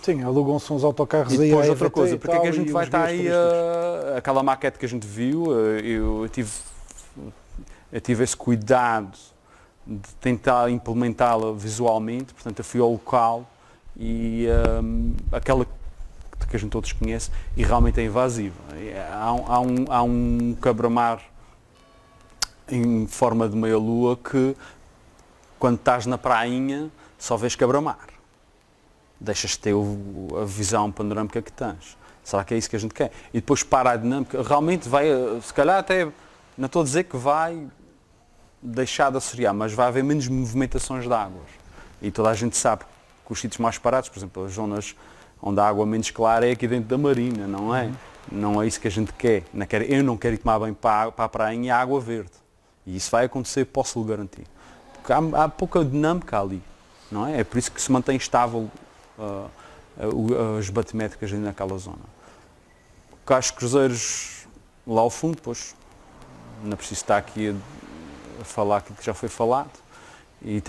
[SPEAKER 1] Sim, alugam-se uns autocarros
[SPEAKER 4] E
[SPEAKER 1] aí
[SPEAKER 4] depois
[SPEAKER 1] à
[SPEAKER 4] outra
[SPEAKER 1] EVT
[SPEAKER 4] coisa,
[SPEAKER 1] e
[SPEAKER 4] porque é
[SPEAKER 1] tal,
[SPEAKER 4] que a gente
[SPEAKER 1] e
[SPEAKER 4] vai
[SPEAKER 1] uns
[SPEAKER 4] estar
[SPEAKER 1] guias
[SPEAKER 4] aí
[SPEAKER 1] turísticos.
[SPEAKER 4] aquela maquete que a gente viu, eu tive esse cuidado de tentar implementá-la visualmente, portanto eu fui ao local e aquela que a gente todos conhece e realmente é invasiva. Há um cabramar em forma de meia-lua que quando estás na prainha só vês cabramar. Deixas de ter a visão panorâmica que tens. Será que é isso que a gente quer? E depois para a dinâmica, realmente vai, se calhar até, não estou a dizer que vai deixar de assorear, mas vai haver menos movimentações de águas. E toda a gente sabe que os sítios mais parados, por exemplo, as zonas onde a água é menos clara é aqui dentro da marina, não é? Não é isso que a gente quer. Eu não quero ir tomar banho para a prainha e a água verde. E isso vai acontecer, posso lhe garantir. Porque há pouca dinâmica ali, não é? É por isso que se mantém estável as batimétricas ali naquela zona. Carros cruzeiros lá ao fundo, pois, não preciso estar aqui a falar aquilo que já foi falado. E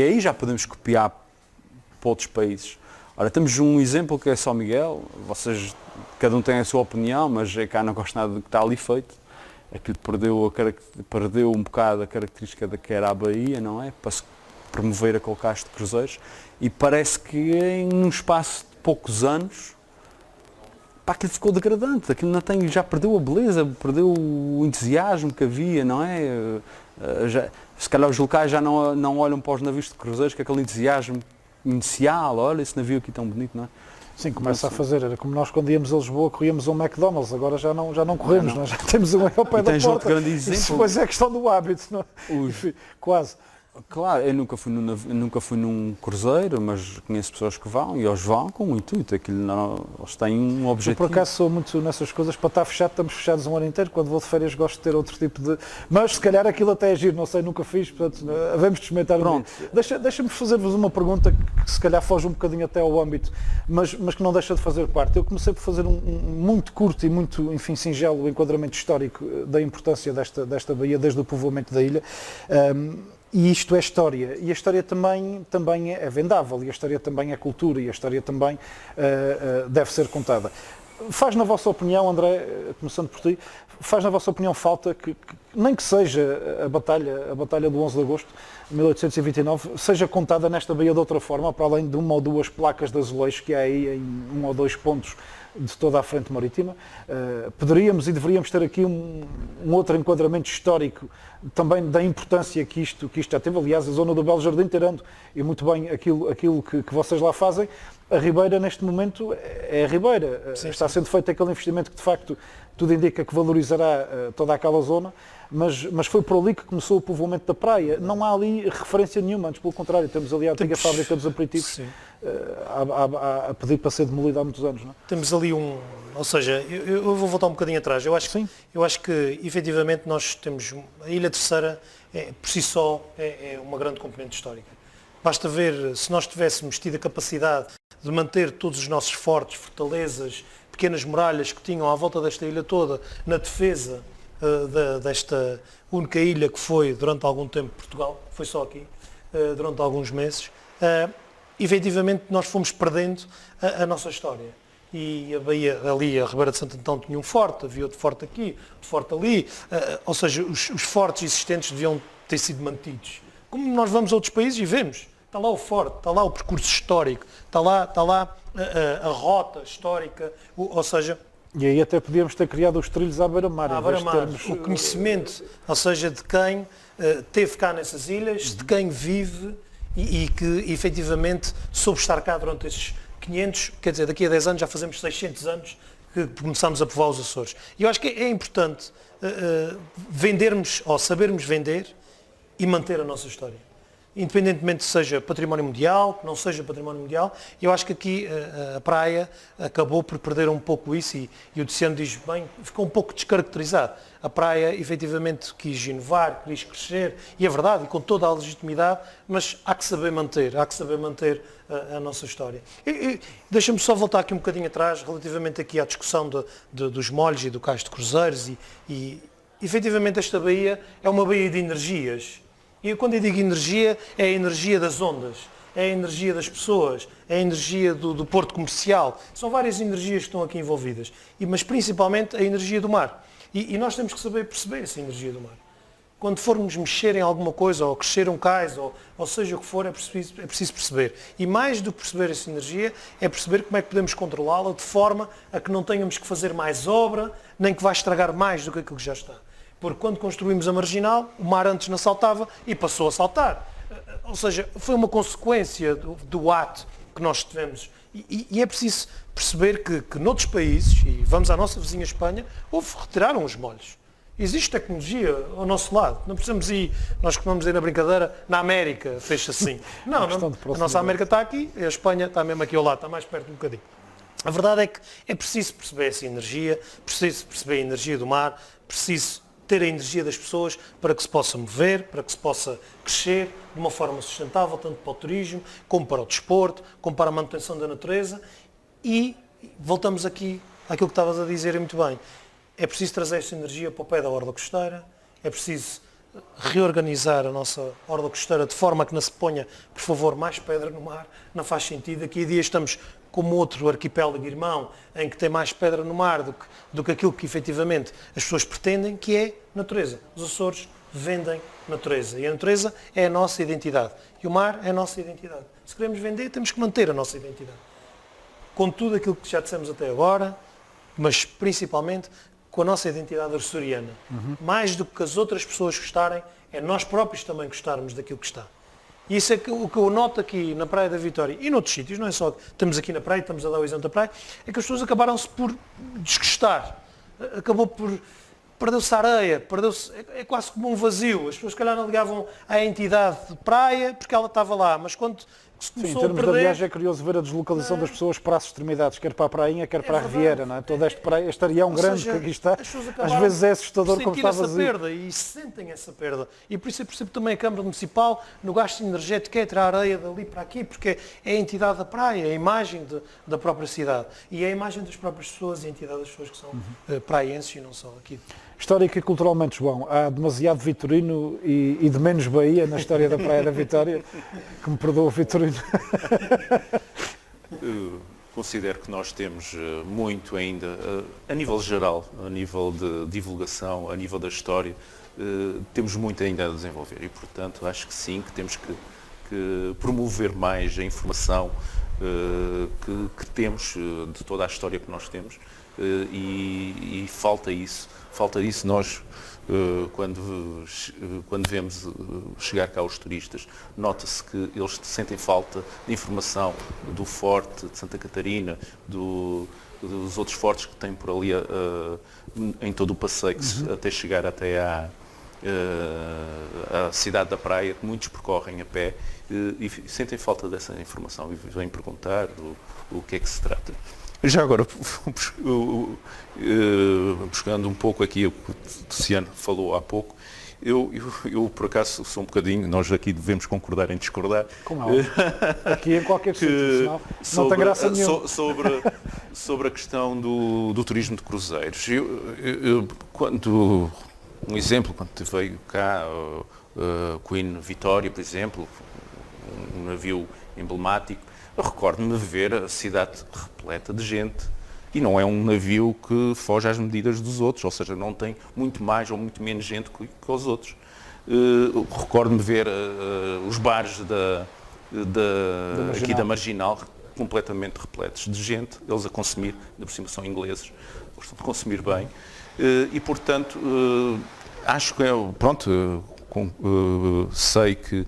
[SPEAKER 4] aí já podemos copiar para outros países. Ora, temos um exemplo que é São Miguel, vocês, cada um tem a sua opinião, mas cá não gosto nada do que está ali feito. Aquilo perdeu um bocado a característica da que era a Baía, não é? Para se promover aquele caixa de cruzeiros. E parece que em um espaço de poucos anos, aquilo ficou degradante, aquilo já perdeu a beleza, perdeu o entusiasmo que havia, não é? Se calhar os locais já não olham para os navios de cruzeiros com aquele entusiasmo inicial, olha esse navio aqui tão bonito, não é?
[SPEAKER 1] Sim, começa a fazer, era como nós quando íamos a Lisboa, corríamos um McDonald's, agora já não corremos, nós já temos um ao pé da
[SPEAKER 4] tens
[SPEAKER 1] porta.
[SPEAKER 4] outro grande exemplo.
[SPEAKER 1] Isso depois é questão do hábito, não é? Enfim, quase.
[SPEAKER 4] Claro, eu nunca fui num cruzeiro, mas conheço pessoas que vão e eles vão com um intuito, eles têm um objetivo.
[SPEAKER 1] Eu por acaso sou muito nessas coisas, para estar fechado, estamos fechados um ano inteiro, quando vou de férias gosto de ter outro tipo de... Mas se calhar aquilo até é giro, não sei, nunca fiz, portanto, devemos experimentar.
[SPEAKER 4] Pronto.
[SPEAKER 1] Deixa-me fazer-vos uma pergunta que se calhar foge um bocadinho até ao âmbito, mas que não deixa de fazer parte. Eu comecei por fazer um muito curto e muito, enfim, singelo enquadramento histórico da importância desta baía, desde o povoamento da ilha. E isto é história, e a história também é vendável, e a história também é cultura, e a história também deve ser contada. Faz na vossa opinião, André, começando por ti, faz na vossa opinião falta que nem que seja a batalha do 11 de agosto de 1829, seja contada nesta baía de outra forma, para além de uma ou duas placas de azulejo que há aí em um ou dois pontos de toda a frente marítima. Poderíamos e deveríamos ter aqui um outro enquadramento histórico também da importância que isto já teve. Aliás, a zona do Belo Jardim terando, e muito bem aquilo que vocês lá fazem, a Ribeira neste momento é a Ribeira.
[SPEAKER 2] Sim,
[SPEAKER 1] está sendo feito aquele investimento que de facto tudo indica que valorizará toda aquela zona, mas foi por ali que começou o povoamento da praia. Não há ali referência nenhuma, antes pelo contrário, temos ali a antiga fábrica dos aperitivos a pedir para ser demolida há muitos anos. Não é?
[SPEAKER 2] Temos ali ou seja, eu vou voltar um bocadinho atrás. Eu acho que efetivamente nós temos, a Ilha Terceira por si só é uma grande componente histórica. Basta ver, se nós tivéssemos tido a capacidade de manter todos os nossos fortes, fortalezas, pequenas muralhas que tinham à volta desta ilha toda, na defesa desta única ilha que foi durante algum tempo Portugal, foi só aqui, durante alguns meses, efetivamente nós fomos perdendo a nossa história. E a Baía ali, a Ribeira de Santo Antão tinha um forte, havia outro forte aqui, outro forte ali, ou seja, os fortes existentes deviam ter sido mantidos. Como nós vamos a outros países e vemos, está lá o forte, está lá o percurso histórico, está lá a rota histórica, ou seja...
[SPEAKER 1] E aí até podíamos ter criado os trilhos à beira-mar.
[SPEAKER 2] O conhecimento, ou seja, de quem teve cá nessas ilhas, de quem vive e que efetivamente soube estar cá durante esses 500, quer dizer, daqui a 10 anos já fazemos 600 anos que começámos a povoar os Açores. E eu acho que é importante vendermos, ou sabermos vender e manter a nossa história. independentemente seja património mundial, que não seja património mundial. Eu acho que aqui a praia acabou por perder um pouco isso e o Tiziano diz bem, ficou um pouco descaracterizado. A praia efetivamente quis inovar, quis crescer, e é verdade, e com toda a legitimidade, mas há que saber manter a nossa história. Deixa-me só voltar aqui um bocadinho atrás, relativamente aqui à discussão dos molhos e do cais de cruzeiros, e efetivamente esta baía é uma baía de energias. E quando eu digo energia, é a energia das ondas, é a energia das pessoas, é a energia do porto comercial. São várias energias que estão aqui envolvidas, mas principalmente a energia do mar. E nós temos que saber perceber essa energia do mar. Quando formos mexer em alguma coisa, ou crescer um cais, ou seja o que for, é preciso perceber. E mais do que perceber essa energia, é perceber como é que podemos controlá-la de forma a que não tenhamos que fazer mais obra, nem que vai estragar mais do que aquilo que já está. Porque quando construímos a marginal, o mar antes não saltava e passou a saltar. Ou seja, foi uma consequência do ato que nós tivemos. E é preciso perceber que noutros países, e vamos à nossa vizinha Espanha, retiraram os molhos. Existe tecnologia ao nosso lado. Não precisamos ir, nós costumamos ir na brincadeira, na América fez assim. Não, a nossa América está aqui, a Espanha está mesmo aqui ao lado, está mais perto um bocadinho. A verdade é que é preciso perceber essa energia, preciso perceber a energia do mar, preciso ter a energia das pessoas para que se possa mover, para que se possa crescer de uma forma sustentável, tanto para o turismo, como para o desporto, como para a manutenção da natureza. E voltamos aqui àquilo que estavas a dizer e muito bem. É preciso trazer esta energia para o pé da orla costeira, é preciso reorganizar a nossa orla costeira de forma a que não se ponha, por favor, mais pedra no mar. Não faz sentido. Aqui a dia estamos como outro arquipélago irmão, em que tem mais pedra no mar do que aquilo que efetivamente as pessoas pretendem, que é natureza. Os Açores vendem natureza. E a natureza é a nossa identidade. E o mar é a nossa identidade. Se queremos vender, temos que manter a nossa identidade. Com tudo aquilo que já dissemos até agora, mas principalmente com a nossa identidade açoriana. Mais do que as outras pessoas gostarem, é nós próprios também gostarmos daquilo que está. E isso é o que eu noto aqui na Praia da Vitória e noutros sítios, não é só estamos aqui na praia, estamos a dar o exemplo da praia, é que as pessoas acabaram-se por desgostar. Acabou por... Perdeu-se a areia, é quase como um vazio. As pessoas, se calhar, não ligavam à entidade de praia porque ela estava lá, mas quando se começou
[SPEAKER 1] em termos
[SPEAKER 2] a perder...
[SPEAKER 1] da viagem é curioso ver a deslocalização das pessoas para as extremidades, quer para a prainha, quer para a Riviera, não é? Todo este areião grande que aqui está, às vezes é assustador como está vazio.
[SPEAKER 2] Perda, e sentem essa perda. E por isso eu percebo também a Câmara Municipal, no gasto energético, é tirar a areia dali para aqui, porque é a entidade da praia, é a imagem da própria cidade. E é a imagem das próprias pessoas e a entidade das pessoas que são praienses e não só aqui.
[SPEAKER 1] Histórica e culturalmente, João, há demasiado vitorino e de menos Bahia na história da Praia da Vitória, que me perdoa o vitorino.
[SPEAKER 3] Considero que nós temos muito ainda, a nível geral, a nível de divulgação, a nível da história, temos muito ainda a desenvolver e, portanto, acho que sim, que temos que promover mais a informação que temos de toda a história que nós temos e falta isso. Falta isso nós, quando vemos chegar cá os turistas, nota-se que eles sentem falta de informação do Forte de Santa Catarina, dos outros fortes que têm por ali em todo o passeio, até chegar até à cidade da praia, que muitos percorrem a pé e sentem falta dessa informação e vêm perguntar o que é que se trata. Já agora, buscando um pouco aqui o que o Tiziano falou há pouco, eu por acaso sou um bocadinho, nós aqui devemos concordar em discordar.
[SPEAKER 1] Como aqui em qualquer sítio, senão não tem graça nenhuma.
[SPEAKER 3] Sobre a questão do turismo de cruzeiros. Um exemplo, quando veio cá Queen Vitória, por exemplo, um navio emblemático, eu recordo-me de ver a cidade repleta de gente e não é um navio que foge às medidas dos outros, ou seja, não tem muito mais ou muito menos gente que os outros. Recordo-me ver os bares aqui da Marginal completamente repletos de gente, eles a consumir, ainda por cima são ingleses, gostam de consumir bem e, portanto, acho que sei que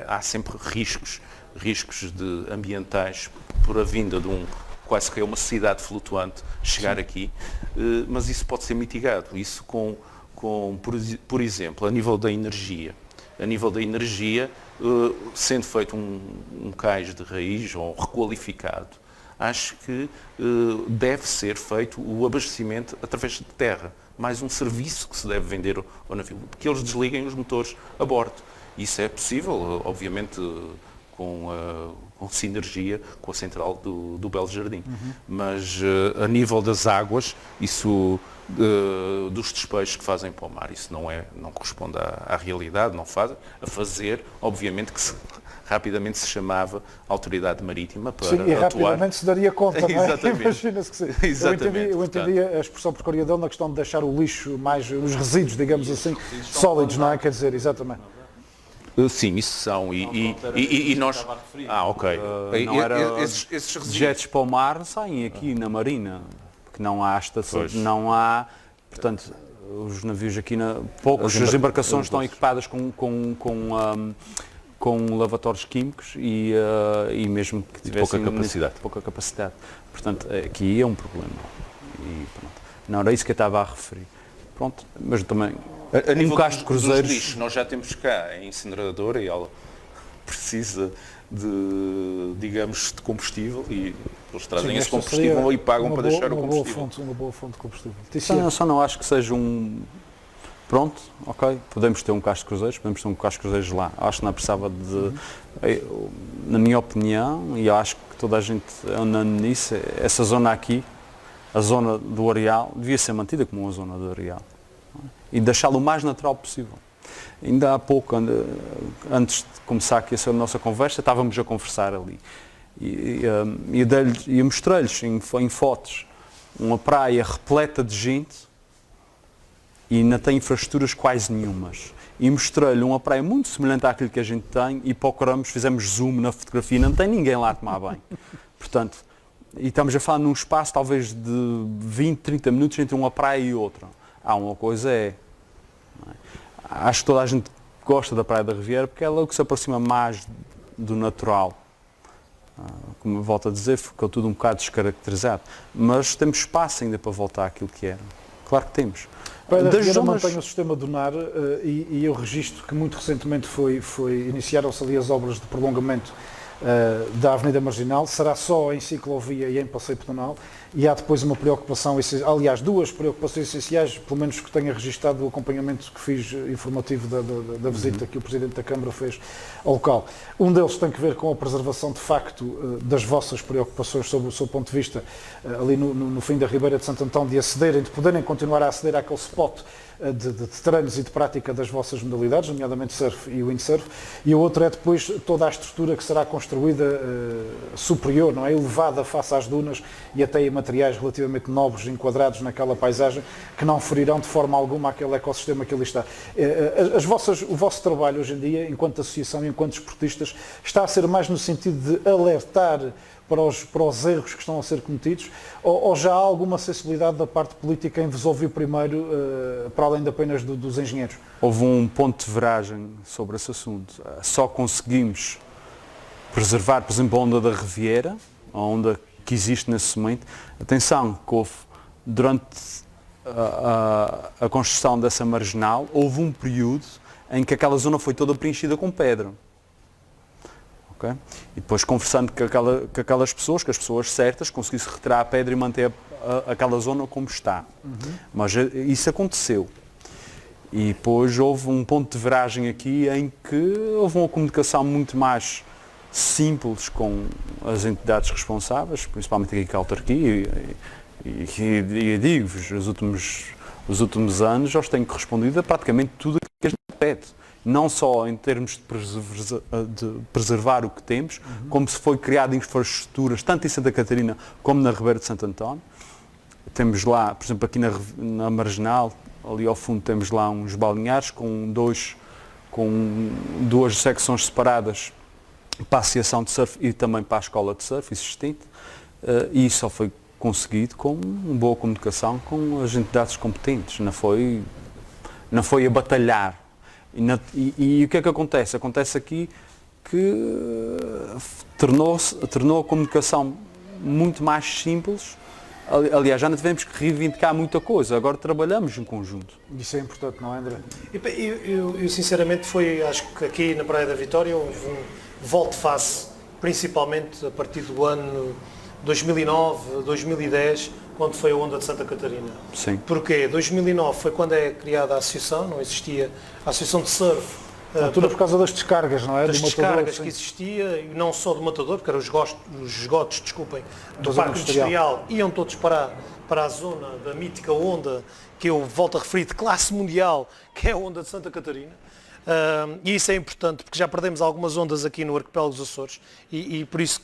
[SPEAKER 3] há sempre riscos ambientais por a vinda de quase que é uma cidade flutuante chegar aqui, mas isso pode ser mitigado. Isso por exemplo, a nível da energia. a nível da energia, sendo feito um cais de raiz ou requalificado, acho que deve ser feito o abastecimento através de terra, mais um serviço que se deve vender ao navio, porque eles desliguem os motores a bordo. Isso é possível, obviamente, com sinergia com a central do Belo Jardim. Mas a nível das águas, isso dos despejos que fazem para o mar, isso não corresponde à realidade, não faz. A fazer, obviamente que rapidamente se chamava Autoridade Marítima para
[SPEAKER 1] sim, e
[SPEAKER 3] atuar.
[SPEAKER 1] rapidamente se daria conta, não é?
[SPEAKER 3] Exatamente.
[SPEAKER 1] Imagina-se que sim.
[SPEAKER 3] Exatamente,
[SPEAKER 1] Eu entendi a expressão porcaria na questão de deixar o lixo, mais os resíduos, digamos assim, sólidos, não é? Quer dizer, exatamente.
[SPEAKER 3] Sim, isso são. E nós. Ok.
[SPEAKER 4] Não era
[SPEAKER 3] esses resíduos.
[SPEAKER 4] Jets para o mar saem aqui na Marina, porque não há estação, não há, portanto, os navios aqui, as embarcações estão equipadas com lavatórios químicos e mesmo que tivessem pouca capacidade. Portanto, aqui é um problema. E pronto. Não era isso que eu estava a referir. Pronto, mas também
[SPEAKER 3] A nível
[SPEAKER 4] caso de cruzeiros,
[SPEAKER 3] dos lixos, nós já temos cá a incineradora e ela precisa de, digamos, de combustível e eles trazem esse combustível e pagam para deixar o combustível.
[SPEAKER 1] Uma boa fonte de combustível.
[SPEAKER 4] Só não acho que seja um... Pronto, ok, podemos ter um casco de cruzeiros, podemos ter um casco de cruzeiros lá. Acho que não precisava de... Na minha opinião, e acho que toda a gente é unânime nisso, essa zona aqui, a zona do areal, devia ser mantida como uma zona do areal. E deixá-lo o mais natural possível. Ainda há pouco, antes de começar aqui a nossa conversa, estávamos a conversar ali. E mostrei-lhes em fotos uma praia repleta de gente e não tem infraestruturas quase nenhumas. E mostrei-lhe uma praia muito semelhante àquilo que a gente tem e procuramos, fizemos zoom na fotografia e não tem ninguém lá a tomar banho. Portanto, e estamos a falar num espaço talvez de 20, 30 minutos entre uma praia e outra. Uma coisa acho que toda a gente gosta da Praia da Riviera porque ela é o que se aproxima mais do natural. Como eu volto a dizer, ficou tudo um bocado descaracterizado. Mas temos espaço ainda para voltar àquilo que era. Claro que temos.
[SPEAKER 1] A Praia da Riviera mantém o sistema dunar e eu registro que muito recentemente iniciaram-se ali as obras de prolongamento da Avenida Marginal, será só em ciclovia e em passeio pedonal, e há depois uma preocupação, aliás, duas preocupações essenciais, pelo menos que tenha registado o acompanhamento que fiz informativo da visita que o Presidente da Câmara fez ao local. Um deles tem que ver com a preservação, de facto, das vossas preocupações sobre o seu ponto de vista, ali no fim da Ribeira de Santo Antão, de poderem continuar a aceder àquele spot de treinos e de prática das vossas modalidades, nomeadamente surf e windsurf, e o outro é depois toda a estrutura que será construída superior, não é? Elevada face às dunas e até em materiais relativamente nobres enquadrados naquela paisagem que não ferirão de forma alguma aquele ecossistema que ali está. O vosso trabalho hoje em dia, enquanto associação e enquanto esportistas, está a ser mais no sentido de alertar para os erros que estão a ser cometidos, ou já há alguma sensibilidade da parte política em vos ouvir primeiro, para além de apenas dos engenheiros?
[SPEAKER 4] Houve um ponto de viragem sobre esse assunto. Só conseguimos preservar, por exemplo, a onda da Riviera, a onda que existe nesse momento. Atenção, que houve, durante a construção dessa marginal, houve um período em que aquela zona foi toda preenchida com pedra. Okay? E depois conversando com aquelas pessoas, com as pessoas certas, conseguiu-se retirar a pedra e manter aquela zona como está. Mas isso aconteceu. E depois houve um ponto de viragem aqui em que houve uma comunicação muito mais simples com as entidades responsáveis, principalmente aqui com a autarquia, e digo-vos, os últimos anos eles têm respondido a praticamente tudo o que a gente pede. Não só em termos de preservar o que temos, como se foi criado infraestruturas, tanto em Santa Catarina como na Ribeira de Santo António. Temos lá, por exemplo, aqui na Marginal, ali ao fundo temos lá uns balneares com duas secções separadas para a associação de surf e também para a escola de surf existente, e isso só foi conseguido com uma boa comunicação com as entidades competentes, não foi a batalhar. E o que é que acontece? Acontece aqui que tornou a comunicação muito mais simples Aliás, já não tivemos que reivindicar muita coisa, agora trabalhamos em conjunto.
[SPEAKER 1] Isso é importante, não é, André?
[SPEAKER 2] Eu sinceramente acho que aqui na Praia da Vitória houve um volte-face, principalmente a partir do ano 2009, 2010, quando foi a onda de Santa Catarina.
[SPEAKER 4] Sim.
[SPEAKER 2] Porquê? 2009 foi quando é criada a associação, não existia a associação de surf.
[SPEAKER 1] Na altura por causa das descargas, não é?
[SPEAKER 2] Das
[SPEAKER 1] Do matador,
[SPEAKER 2] descargas
[SPEAKER 1] sim.
[SPEAKER 2] que existia, e não só do matador, porque eram os esgotos, desculpem, do
[SPEAKER 1] Da zona
[SPEAKER 2] Parque Industrial, iam todos para a zona da mítica onda, que eu volto a referir, de classe mundial, que é a onda de Santa Catarina. E isso é importante, porque já perdemos algumas ondas aqui no arquipélago dos Açores, e por isso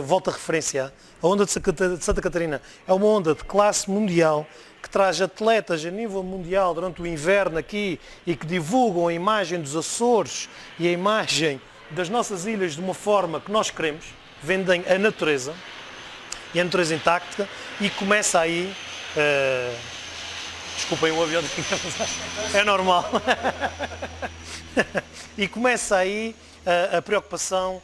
[SPEAKER 2] volto a referenciar. A onda de Santa Catarina é uma onda de classe mundial, que traz atletas a nível mundial durante o inverno aqui e que divulgam a imagem dos Açores e a imagem das nossas ilhas de uma forma que nós queremos, vendem a natureza e a natureza intacta, e começa aí, desculpem o avião, é normal, e começa aí a preocupação,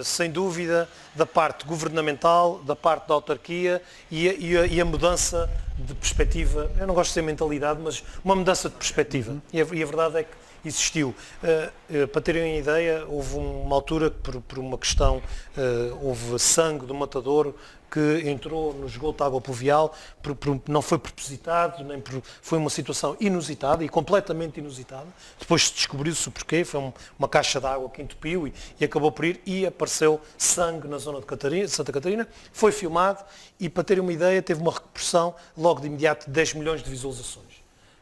[SPEAKER 2] sem dúvida, da parte governamental, da parte da autarquia e a mudança de perspectiva. Eu não gosto de dizer mentalidade, mas uma mudança de perspectiva. E a verdade é que existiu. Para terem uma ideia, houve uma altura que por uma questão, houve sangue do matador que entrou no esgoto de água pluvial, não foi propositado, foi uma situação inusitada e completamente inusitada. Depois descobriu-se o porquê, foi uma caixa de água que entupiu e acabou por ir, e apareceu sangue na zona de Santa Catarina, foi filmado e, para terem uma ideia, teve uma repercussão logo de imediato de 10 milhões de visualizações.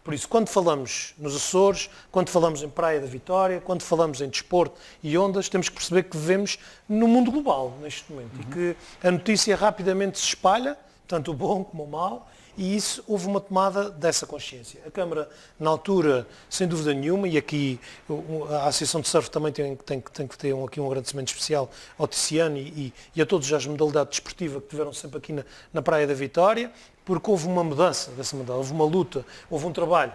[SPEAKER 2] Por isso, quando falamos nos Açores, quando falamos em Praia da Vitória, quando falamos em desporto e ondas, temos que perceber que vivemos no mundo global neste momento e que a notícia rapidamente se espalha, tanto o bom como o mau, e isso houve uma tomada dessa consciência. A Câmara, na altura, sem dúvida nenhuma, e aqui a Associação de Surf também tem que ter aqui um agradecimento especial ao Tiziano e a todos as modalidades desportivas que tiveram sempre aqui na Praia da Vitória, porque houve uma mudança dessa modalidade, houve uma luta, houve um trabalho,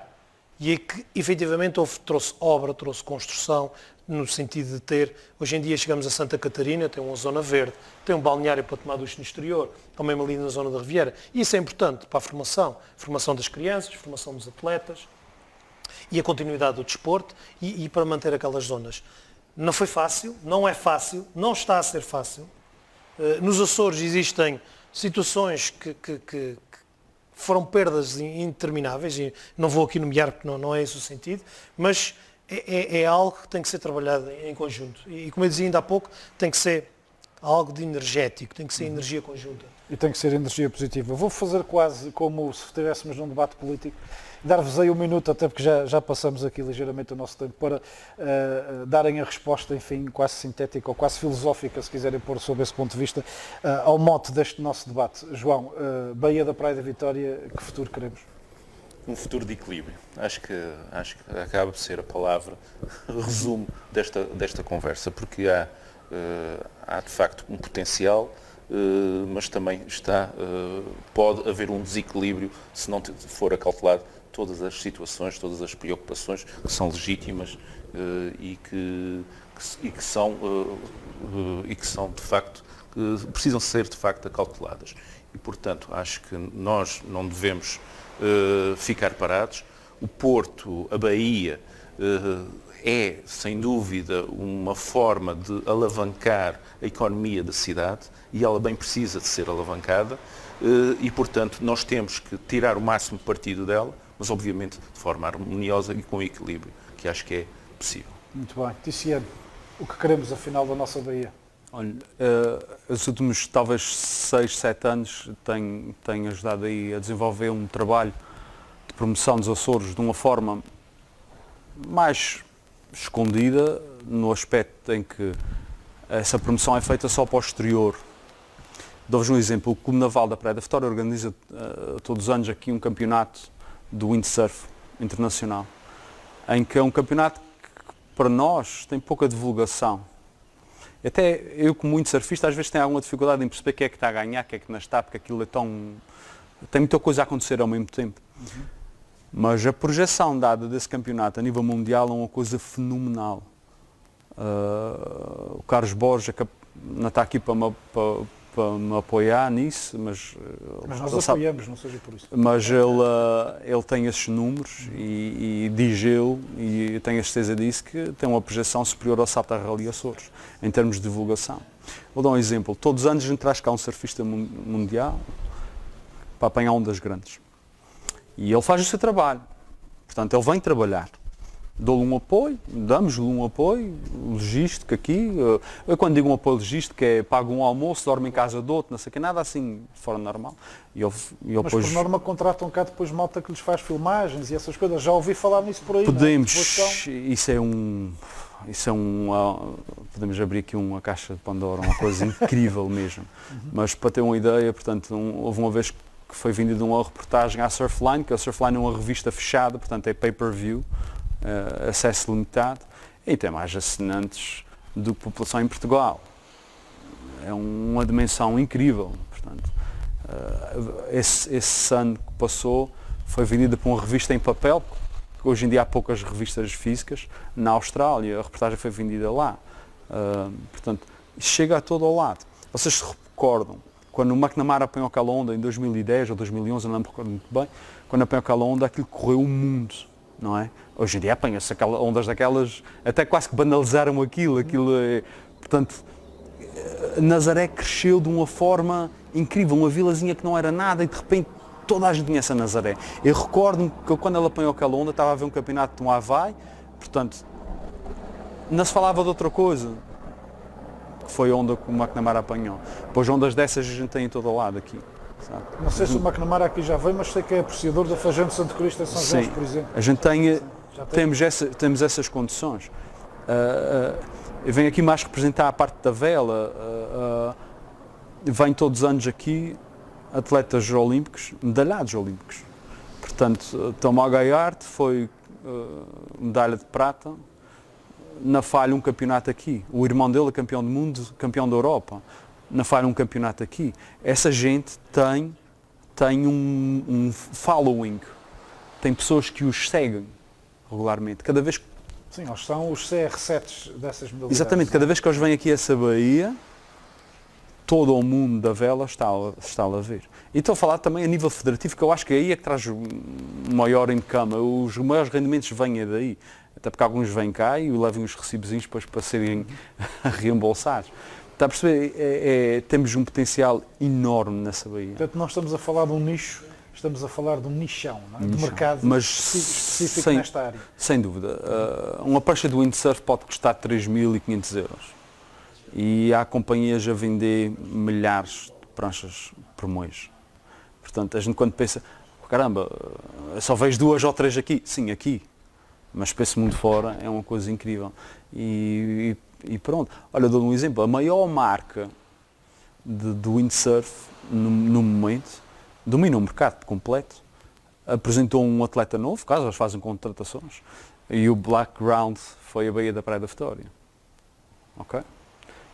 [SPEAKER 2] e é que efetivamente trouxe obra, trouxe construção, no sentido de ter, hoje em dia chegamos a Santa Catarina, tem uma zona verde, tem um balneário para tomar ducha no exterior, também ali na zona da Riviera, e isso é importante para a formação das crianças, formação dos atletas, e a continuidade do desporto, e para manter aquelas zonas. Não foi fácil, não é fácil, não está a ser fácil. Nos Açores existem situações que foram perdas intermináveis, e não vou aqui nomear porque não é esse o sentido, mas é algo que tem que ser trabalhado em conjunto. E como eu dizia ainda há pouco, tem que ser algo de energético, tem que ser energia conjunta.
[SPEAKER 1] E tem que ser energia positiva. Vou fazer quase como se estivéssemos num debate político, dar-vos aí um minuto, até porque já passamos aqui ligeiramente o nosso tempo, para darem a resposta, enfim, quase sintética ou quase filosófica, se quiserem pôr sob esse ponto de vista, ao mote deste nosso debate. João, Baía da Praia da Vitória, que futuro queremos?
[SPEAKER 3] Um futuro de equilíbrio. Acho que acaba de ser a palavra resumo desta conversa, porque há de facto um potencial, mas também pode haver um desequilíbrio se não for acautelado todas as situações, todas as preocupações que são legítimas e que são de facto, precisam ser de facto acauteladas. E portanto acho que nós não devemos ficar parados. O Porto, a Baía, é, sem dúvida, uma forma de alavancar a economia da cidade, e ela bem precisa de ser alavancada, e, portanto, nós temos que tirar o máximo partido dela, mas, obviamente, de forma harmoniosa e com equilíbrio, que acho que é possível.
[SPEAKER 1] Muito bem. Tiziano, o que queremos, afinal, da nossa Baía?
[SPEAKER 4] Olha, os últimos, talvez, 6, 7 anos tenho ajudado aí a desenvolver um trabalho de promoção dos Açores de uma forma mais escondida, no aspecto em que essa promoção é feita só para o exterior. Dou-vos um exemplo. O Clube Naval da Praia da Vitória organiza todos os anos aqui um campeonato do windsurf internacional, em que é um campeonato que para nós tem pouca divulgação. Até eu, como windsurfista, às vezes tenho alguma dificuldade em perceber quem é que está a ganhar, quem é que não está, porque aquilo tem muita coisa a acontecer ao mesmo tempo. Mas a projeção dada desse campeonato a nível mundial é uma coisa fenomenal. O Carlos Borges não está aqui para para me apoiar nisso, mas
[SPEAKER 1] Mas
[SPEAKER 4] ele
[SPEAKER 1] nós
[SPEAKER 4] sabe-
[SPEAKER 1] apoiamos, não seja por isso.
[SPEAKER 4] mas ele tem esses números e diz ele, e eu tenho a certeza disso, que tem uma projeção superior ao salto à Rally Açores, em termos de divulgação. Vou dar um exemplo. Todos os anos a gente traz cá um surfista mundial para apanhar ondas grandes. E ele faz o seu trabalho. Portanto, ele vem trabalhar. Dou-lhe um apoio, damos-lhe um apoio logístico aqui. Eu quando digo um apoio logístico é pago um almoço, dorme em casa de outro, não sei o que, nada assim de forma normal. E ele
[SPEAKER 1] Mas
[SPEAKER 4] depois
[SPEAKER 1] por norma contratam cá depois malta que lhes faz filmagens e essas coisas. Já ouvi falar nisso por aí. não é?
[SPEAKER 4] podemos, podemos abrir aqui uma caixa de Pandora, uma coisa incrível mesmo. Mas para ter uma ideia, portanto, houve uma vez que foi vendida uma reportagem à Surfline, que a Surfline é uma revista fechada, portanto é pay-per-view, acesso limitado, e tem mais assinantes do que população em Portugal. É uma dimensão incrível. Portanto, esse ano que passou foi vendida por uma revista em papel, porque hoje em dia há poucas revistas físicas, na Austrália, a reportagem foi vendida lá. Portanto, isso chega a todo ao lado. Vocês se recordam, quando o McNamara apanhou aquela onda em 2010 ou 2011, eu não me recordo muito bem, quando apanhou aquela onda, aquilo correu o mundo, não é? Hoje em dia apanha-se ondas daquelas, até quase que banalizaram aquilo portanto, Nazaré cresceu de uma forma incrível, uma vilazinha que não era nada e de repente toda a gente conhece a Nazaré. Eu recordo-me que quando ela apanhou aquela onda, estava a ver um campeonato no Havaí, portanto, não se falava de outra coisa, que foi a onda que o McNamara apanhou. Depois ondas dessas a gente tem em todo o lado aqui. Sabe?
[SPEAKER 1] Não sei se o McNamara aqui já veio, mas sei que é apreciador da Fajã de Santo Cristo em São Jorge,
[SPEAKER 4] Sim,
[SPEAKER 1] por exemplo.
[SPEAKER 4] a gente temos essas condições. Eu venho aqui mais representar a parte da vela. Venho todos os anos aqui atletas olímpicos, medalhados olímpicos. Portanto, Tomás Gaiarte foi medalha de prata. Na falha um campeonato aqui. O irmão dele é campeão do mundo, campeão da Europa. Na falha um campeonato aqui. Essa gente tem um following. Tem pessoas que os seguem regularmente. Cada vez que...
[SPEAKER 1] Sim, eles são os CR7 dessas modalidades.
[SPEAKER 4] Exatamente, cada vez que eles vêm aqui a essa Bahia, todo o mundo da vela está a ver. E estou a falar também a nível federativo, que eu acho que aí é que traz o maior income. Os maiores rendimentos vêm daí. Até porque alguns vêm cá e levam os recibozinhos depois para serem reembolsados. Está a perceber? Temos um potencial enorme nessa Bahia.
[SPEAKER 1] Portanto, não estamos a falar de um nicho, estamos a falar de um nichão, não é? De mercado
[SPEAKER 4] Mas
[SPEAKER 1] específico nesta área.
[SPEAKER 4] Sem dúvida. Uma prancha de windsurf pode custar 3.500 euros. E há companhias a vender milhares de pranchas por mês. Portanto, a gente quando pensa, caramba, só vejo 2 ou 3 aqui. Sim, aqui. Mas para esse mundo fora é uma coisa incrível. E pronto. Olha, dou um exemplo. A maior marca de windsurf no momento domina o mercado completo. Apresentou um atleta novo, caso eles fazem contratações, e o background foi a Baía da Praia da Vitória. Ok?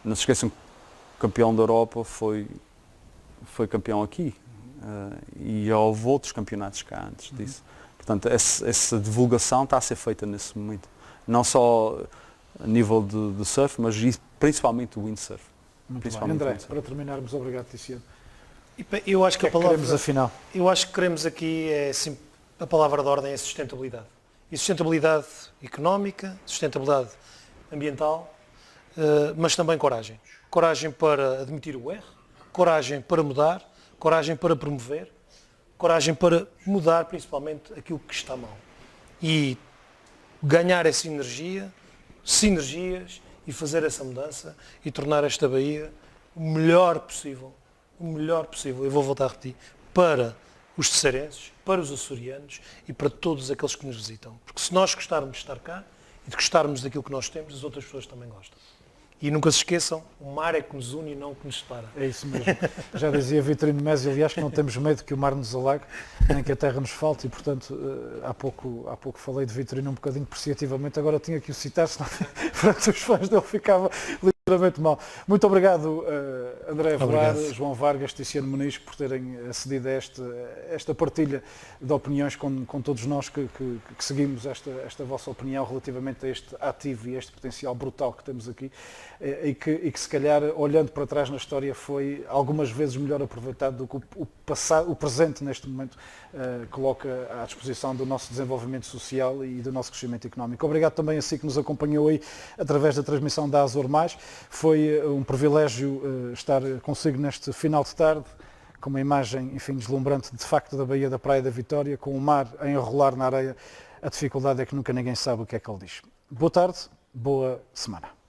[SPEAKER 4] Não se esqueçam que o campeão da Europa foi campeão aqui. E houve outros campeonatos cá antes disso. Portanto, essa divulgação está a ser feita nesse momento. Não só a nível de surf, mas principalmente o windsurf.
[SPEAKER 1] Muito bem. André, para terminarmos, obrigado, Tiziano.
[SPEAKER 2] Eu acho que
[SPEAKER 1] O que é que queremos, afinal?
[SPEAKER 2] Eu acho que queremos aqui, a palavra de ordem é sustentabilidade. E sustentabilidade económica, sustentabilidade ambiental, mas também coragem. Coragem para admitir o erro, coragem para mudar, coragem para promover, coragem para mudar principalmente aquilo que está mal. E ganhar essa energia, sinergias, e fazer essa mudança e tornar esta Bahia o melhor possível. O melhor possível, eu vou voltar a repetir, para os terceirenses, para os açorianos e para todos aqueles que nos visitam. Porque se nós gostarmos de estar cá e de gostarmos daquilo que nós temos, as outras pessoas também gostam. E nunca se esqueçam, o mar é que nos une e não o que nos separa.
[SPEAKER 1] É isso mesmo. Já dizia Vitorino Mésio, aliás, que não temos medo que o mar nos alague, nem que a terra nos falte, e portanto, há pouco falei de Vitorino um bocadinho apreciativamente, agora tinha que o citar, senão, para os fãs dele ficava Extremamente mal. Muito obrigado, André Velar,
[SPEAKER 2] Obrigado.
[SPEAKER 1] João Vargas, Tiziano Muniz, por terem acedido a esta partilha de opiniões com todos nós que seguimos esta vossa opinião relativamente a este ativo e este potencial brutal que temos aqui e que se calhar, olhando para trás na história, foi algumas vezes melhor aproveitado do que o presente neste momento coloca à disposição do nosso desenvolvimento social e do nosso crescimento económico. Obrigado também a si que nos acompanhou aí através da transmissão da Azor Mais. Foi um privilégio estar consigo neste final de tarde, com uma imagem, enfim, deslumbrante de facto da Baía da Praia da Vitória, com o mar a enrolar na areia. A dificuldade é que nunca ninguém sabe o que é que ele diz. Boa tarde, boa semana.